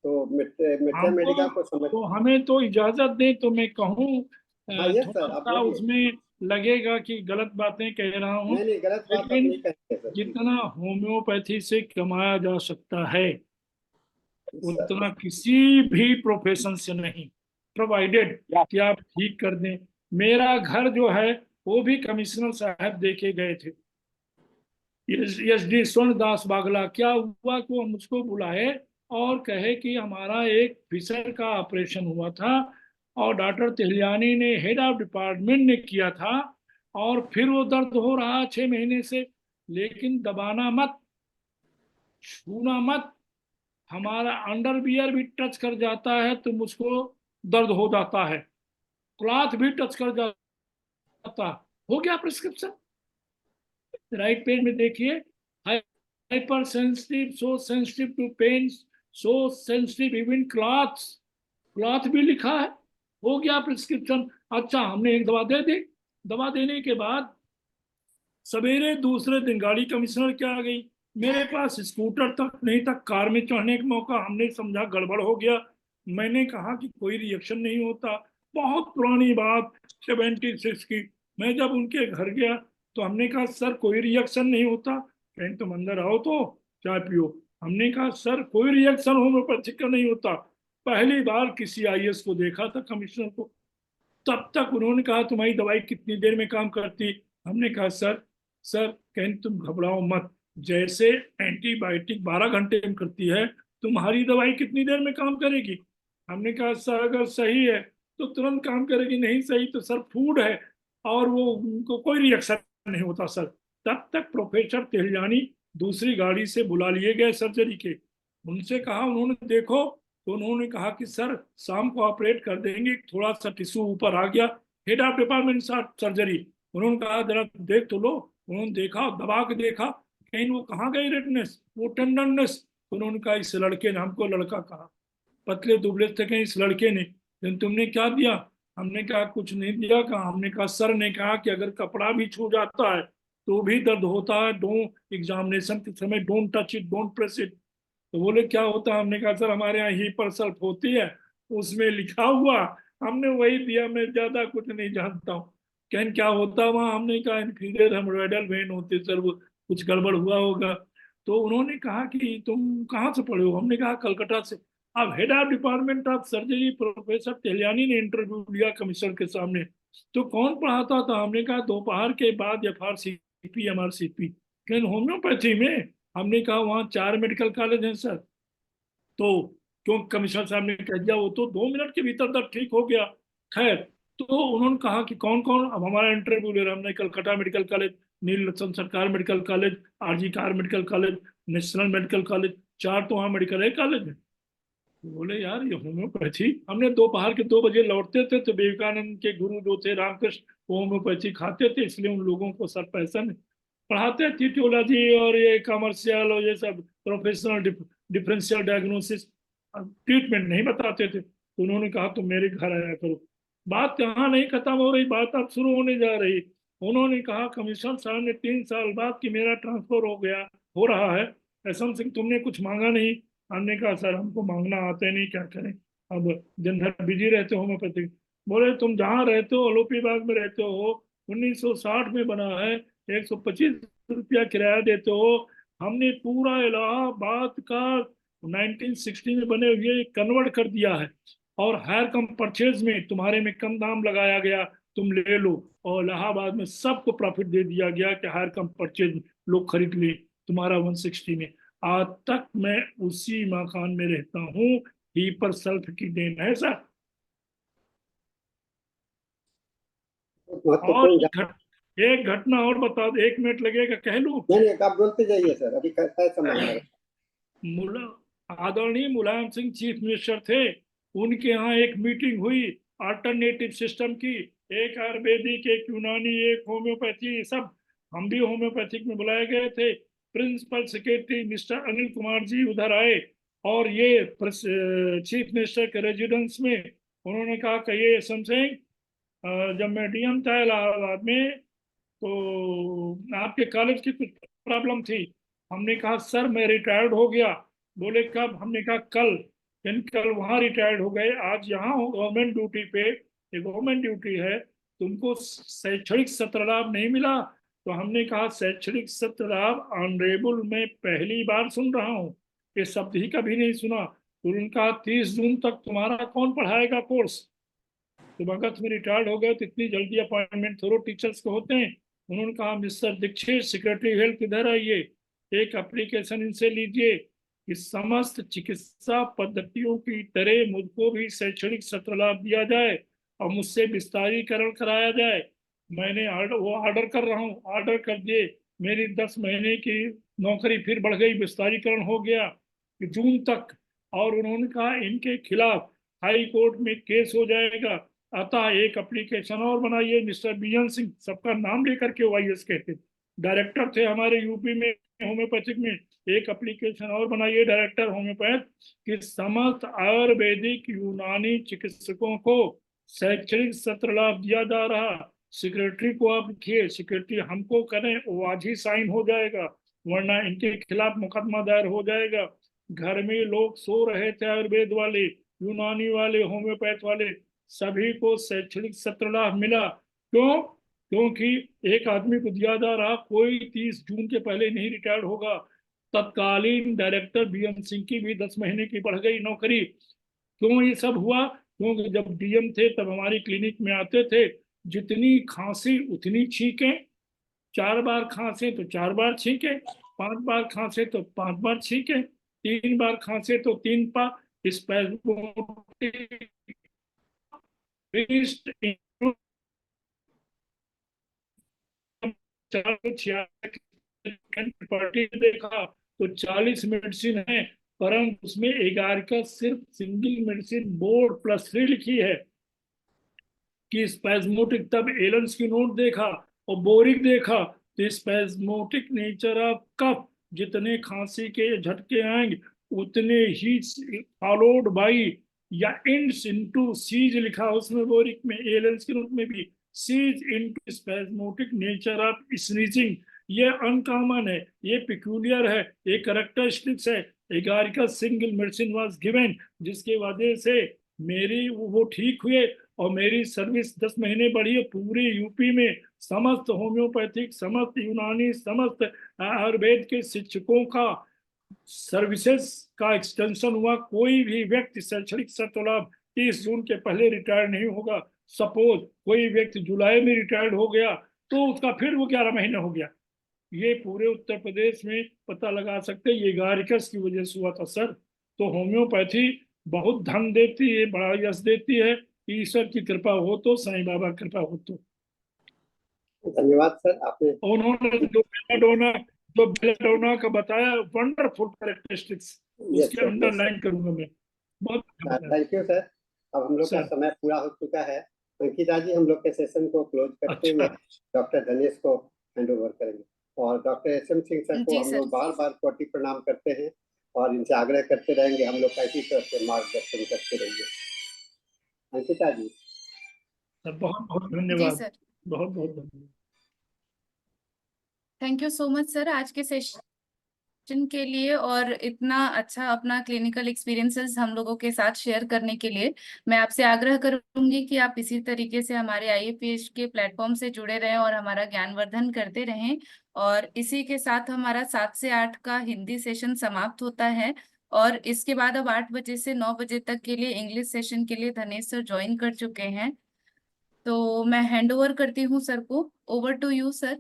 तो मिथ्या हमको मेडिका को समझ। तो हमें तो इजाजत दें तो मैं कहूँ, हाँ यस थोड़ा सर, आप सा बोलिए। उसमें लगेगा कि गलत बातें कह रहा हूँ, नहीं नहीं, गलत बात आप लेकिन नहीं कहेंगे सर, प्लीज। जितना होम्योपैथी से कमाया जा सकता है सर उतना किसी भी प्रोफेशन से नहीं, प्रोवाइडेड या कि आप ठीक कर दें। मेरा घर जो है वो भी कमिश्नर साहब देके गए थे, एस डी स्वर्ण दास बागला। क्या हुआ कि वो मुझको बुलाए और कहे कि हमारा एक फिशर का ऑपरेशन हुआ था और डॉक्टर तिहलियानी ने, हेड ऑफ डिपार्टमेंट ने किया था, और फिर वो दर्द हो रहा 6 महीने से, लेकिन दबाना मत, छूना मत, हमारा अंडरवियर भी टच कर जाता है तो मुझको दर्द हो जाता है, क्लॉथ भी टच कर जाता। हो गया प्रिस्क्रिप्शन, राइट पेज में देखिए, hyper sensitive, so sensitive to pain, so sensitive even clothes, cloth भी लिखा है। हो गया प्रिस्क्रिप्शन। अच्छा, हमने एक दवा दे दी। दवा देने के बाद सवेरे दूसरे दिन गाड़ी कमिश्नर के आ गई, मेरे पास स्कूटर तक नहीं था कार में चढ़ने का मौका। हमने समझा गड़बड़ हो गया। मैंने कहा कि कोई रिएक्शन नहीं होता, बहुत पुरानी बात 76 की। मैं जब उनके घर गया तो हमने कहा सर कोई रिएक्शन नहीं होता। कहीं तुम अंदर आओ तो चाय पियो। हमने कहा सर कोई रिएक्शन होम्योपैथिक का नहीं होता। पहली बार किसी आईएएस को देखा था, कमिश्नर को। तब तक उन्होंने कहा तुम्हारी दवाई कितनी देर में काम करती। हमने कहा सर कहीं तुम घबराओ मत, जैसे एंटीबायोटिक 12 घंटे में करती है, तुम्हारी दवाई कितनी देर में काम करेगी। हमने कहा सर अगर सही है तो तुरंत काम करेगी, नहीं सही तो सर फूड है और वो उनको कोई रिएक्शन नहीं होता सर। तब तक प्रोफेसर तेहलियानी दूसरी गाड़ी से बुला लिए गए सर्जरी के। उनसे कहा, उन्होंने देखो तो उन्होंने कहा कि सर शाम को ऑपरेट कर देंगे, थोड़ा सा टिश्यू ऊपर आ गया। हेड ऑफ डिपार्टमेंट सर्जरी, उन्होंने कहा जरा देख तो लो। उन्होंने देखा, दबा के देखा, कहीं वो कहाँ गई रेडनेस, वो टेंडरनेस। उन्होंने कहा इस लड़के ने, हमको लड़का कहा, पतले दुबले थे, कहीं इस लड़के ने, लेकिन तुमने क्या दिया। हमने कहा कुछ नहीं दिया। कहा, हमने कहा सर ने कहा कि अगर कपड़ा भी छू जाता है तो भी दर्द होता है, डोंट एग्जामिनेशन के समय don't touch it, don't press it. तो बोले क्या होता है। हमने कहा सर हमारे यहाँ हीपर सल्फ होती है, उसमें लिखा हुआ, हमने वही दिया, मैं ज्यादा कुछ नहीं जानता हूँ। कहन क्या होता है वहाँ। हमने कहा इन्फीरियर हेमोरॉयडल वेन होती सर, वो कुछ गड़बड़ हुआ होगा। तो उन्होंने कहा कि तुम कहाँ से पढ़े हो। हमने कहा कलकत्ता से। अब head of department of surgery professor Tehliani ने इंटरव्यू लिया कमिश्नर के सामने। तो कौन पढ़ाता था। हमने कहा दोपहर के बाद FRCP MRCP, लेकिन होम्योपैथी में। हमने कहा वहाँ 4 मेडिकल कॉलेज हैं सर। तो क्यों कमिश्नर साहब ने कह दिया, वो तो 2 मिनट के भीतर तक ठीक हो गया। खैर, तो उन्होंने कहा कि कौन कौन। अब हमारा इंटरव्यू ले रहा, हमने कलकत्ता मेडिकल कॉलेज, नीलरतन सरकार medical college, RG car medical college, national medical college, 4 तो वहाँ मेडिकल है कॉलेज है। तो बोले यार ये होम्योपैथी। हमने दोपहर के 2 बजे लौटते थे तो विवेकानंद के गुरु जो थे रामकृष्ण, वो होम्योपैथी खाते थे, इसलिए उन लोगों को सर पैसा नहीं पढ़ाते थे, टियोलॉजी और ये कमर्शियल और ये सब प्रोफेशनल डिफरेंशियल डायग्नोसिस, ट्रीटमेंट नहीं बताते थे। तो उन्होंने कहा तुम मेरे घर आया करो। बात यहाँ नहीं खत्म हो रही, बात अब शुरू होने जा रही। उन्होंने कहा कमिश्नर साहब ने 3 साल बाद कि मेरा ट्रांसफर हो रहा है, ऐसा सिंह तुमने कुछ मांगा नहीं। हमने कहा सर हमको मांगना आते नहीं, क्या करें, अब दिन भर बिजी रहते हो होम्योपैथी। बोले तुम जहाँ रहते हो अलोपी बाग में रहते हो, 1960 में बना है, 125 रुपया किराया देते हो। हमने पूरा इलाहाबाद का 1960 में बने हुए कन्वर्ट कर दिया है और हायर कम परचेज में तुम्हारे में कम दाम लगाया गया, तुम ले लो। और इलाहाबाद में सबको प्रॉफिट दे दिया गया कि हायर कम परचेज लोग खरीद ले तुम्हारा 160 में। आज तक मैं उसी मकान में रहता हूँ, हीपर सल्फ की देन है सर। और महत्वपूर्ण एक घटना और बता दो, 1 मिनट लगेगा, कह लूं। नहीं नहीं, आप बोलते जाइए सर, अभी कैसा मामला है। आदरणीय मुलायम सिंह चीफ मिनिस्टर थे, उनके यहाँ एक मीटिंग हुई अल्टरनेटिव सिस्टम की। एक आयुर्वेदिक, एक यूनानी, एक होम्योपैथी, ये सब हम भी होम्योपैथिक में बुलाए गए थे। Principal secretary mister Anil Kumar ji उधर आए और ये चीफ मिनिस्टर के रेजिडेंस में उन्होंने कहा कहिए एसएम सिंह, जब मैं डीएम था इलाहाबाद में तो आपके कॉलेज की कुछ प्रॉब्लम थी। हमने कहा सर मैं रिटायर्ड हो गया। बोले कब? हमने कहा कल। कल वहाँ रिटायर्ड हो गए, आज यहाँ हो गवर्नमेंट ड्यूटी पे। ये गवर्नमेंट ड्यूटी है, तुमको शैक्षणिक सत्र लाभ नहीं मिला? तो हमने कहा शैक्षणिक सत्र लाभ ऑनरेबल में पहली बार सुन रहा हूँ, ये शब्द ही कभी नहीं सुना। तो उनका 30 जून तक तुम्हारा कौन पढ़ाएगा कोर्स? तुम अगर तुम रिटायर्ड हो गए तो इतनी जल्दी अपॉइंटमेंट थोड़ो टीचर्स को होते हैं। उन्होंने कहा मिस्टर दीक्षित सेक्रेटरी हेल्थ इधर आइए, एक एप्लीकेशन इनसे लीजिए कि समस्त चिकित्सा पद्धतियों की तरह मुझको भी शैक्षणिक सत्र लाभ दिया जाए और मुझसे विस्तारीकरण कराया जाए। मैंने ऑर्डर कर रहा हूँ, ऑर्डर कर दिए। मेरी 10 महीने की नौकरी फिर बढ़ गई, विस्तारीकरण हो गया जून तक। और उन्होंने कहा इनके खिलाफ हाई कोर्ट में केस हो जाएगा, अतः एक एप्लीकेशन और बनाइए। मिस्टर बीएन सिंह सबका नाम लेकर के ओआईएस कहते, डायरेक्टर थे हमारे यूपी में होम्योपैथिक में। एक एप्लीकेशन और बनाइए डायरेक्टर होम्योपैथ कि समस्त आयुर्वेदिक यूनानी चिकित्सकों को शैक्षणिक सत्र लाभ दिया जा रहा। सेक्रेटरी को आप लिखिए, सेक्रेटरी हमको करें, वो आज ही साइन हो जाएगा, वरना इनके खिलाफ मुकदमा दायर हो जाएगा। घर में लोग सो रहे थे, आयुर्वेद वाले, यूनानी वाले, होम्योपैथ वाले, सभी को शैक्षणिक सत्र लाभ मिला। क्यों? क्योंकि एक आदमी को दिया जा रहा, कोई 30 जून के पहले नहीं रिटायर्ड होगा। तत्कालीन डायरेक्टर बीएम सिंह की भी 10 महीने की बढ़ गई नौकरी। क्यों ये सब हुआ? क्योंकि जब डीएम थे तब हमारी क्लिनिक में आते थे, जितनी खांसी उतनी छींके, 4 बार खांसे तो 4 बार छींके, 5 बार खांसे तो 5 बार छींके, 3 बार खांसे तो 3 बार स्पैस्मोटिक देखा तो 40 मेडिसिन है, परंतु उसमें 11 का सिर्फ सिंगल मेडिसिन बोर्ड +3 लिखी है कि स्पैस्मोटिक। तब एलेंस की नोट देखा और बोरिक देखा तो स्पैस्मोटिक नेचर ऑफ कफ, जितने खांसी के झटके आएंगे उतने ही फॉलोड बाई या इंड्स इनटू सीज लिखा उसमें बोरिक में, एलेंस की नोट में भी cease into spasmodic nature of sneezing. ये अनकॉमन है, ये पिक्यूलियर है, ये कैरेक्टरिस्टिक्स है। 11 का सिंगल मेडिसिन वाज गिवन, जिसके वजह से मेरी वो ठीक हुए और मेरी सर्विस 10 महीने बढ़ी है। पूरे यूपी में समस्त होम्योपैथिक, समस्त यूनानी, समस्त आयुर्वेद के शिक्षकों का सर्विसेज का एक्सटेंशन हुआ। कोई भी व्यक्ति शैक्षणिक सत्र लाभ 30 जून के पहले रिटायर नहीं होगा। सपोज कोई व्यक्ति जुलाई में रिटायर्ड हो गया तो उसका फिर वो 11 महीने हो गया। ये पूरे उत्तर प्रदेश में पता लगा सकते, ये गार्कस की वजह से हुआ था सर। तो होम्योपैथी बहुत धन देती है, बड़ा यश देती है। ईश्वर की कृपा हो तो, साईं बाबा की कृपा हो तो। धन्यवाद सर, आपने उन्होंने जो बेलाडोना का बताया, वंडरफुल कैरेक्टरिस्टिक्स, उसके अंडरलाइन करूंगा मैं। बहुत थैंक यू सर। अब हम लोग का समय पूरा हो चुका है। अंकिता जी हम लोग के सेशन को क्लोज करते हुए डॉक्टर धनेश को हैंड ओवर करेंगे। और डॉक्टर एसएम सिंह सर को हम लोग बार बार कोटि प्रणाम करते हैं और इनसे आग्रह करते रहेंगे हम लोग का इसी तरह से मार्गदर्शन करते रहेंगे। अंकिता जी बहुत बहुत धन्यवाद, बहुत बहुत धन्यवाद। Thank you so much sir आज के सेशन के लिए और इतना अच्छा अपना क्लिनिकल एक्सपीरियंसेस हम लोगों के साथ शेयर करने के लिए। मैं आपसे आग्रह करूंगी कि आप इसी तरीके से हमारे IAPH के प्लेटफॉर्म से जुड़े रहें और हमारा ज्ञानवर्धन करते रहें। और इसी के साथ हमारा 7 से 8 का हिंदी सेशन समाप्त होता है और इसके बाद अब 8 बजे से 9 बजे तक के लिए इंग्लिश सेशन के लिए धनेश सर ज्वाइन कर चुके हैं। तो मैं हैंड ओवर करती हूँ सर को। Over to you sir.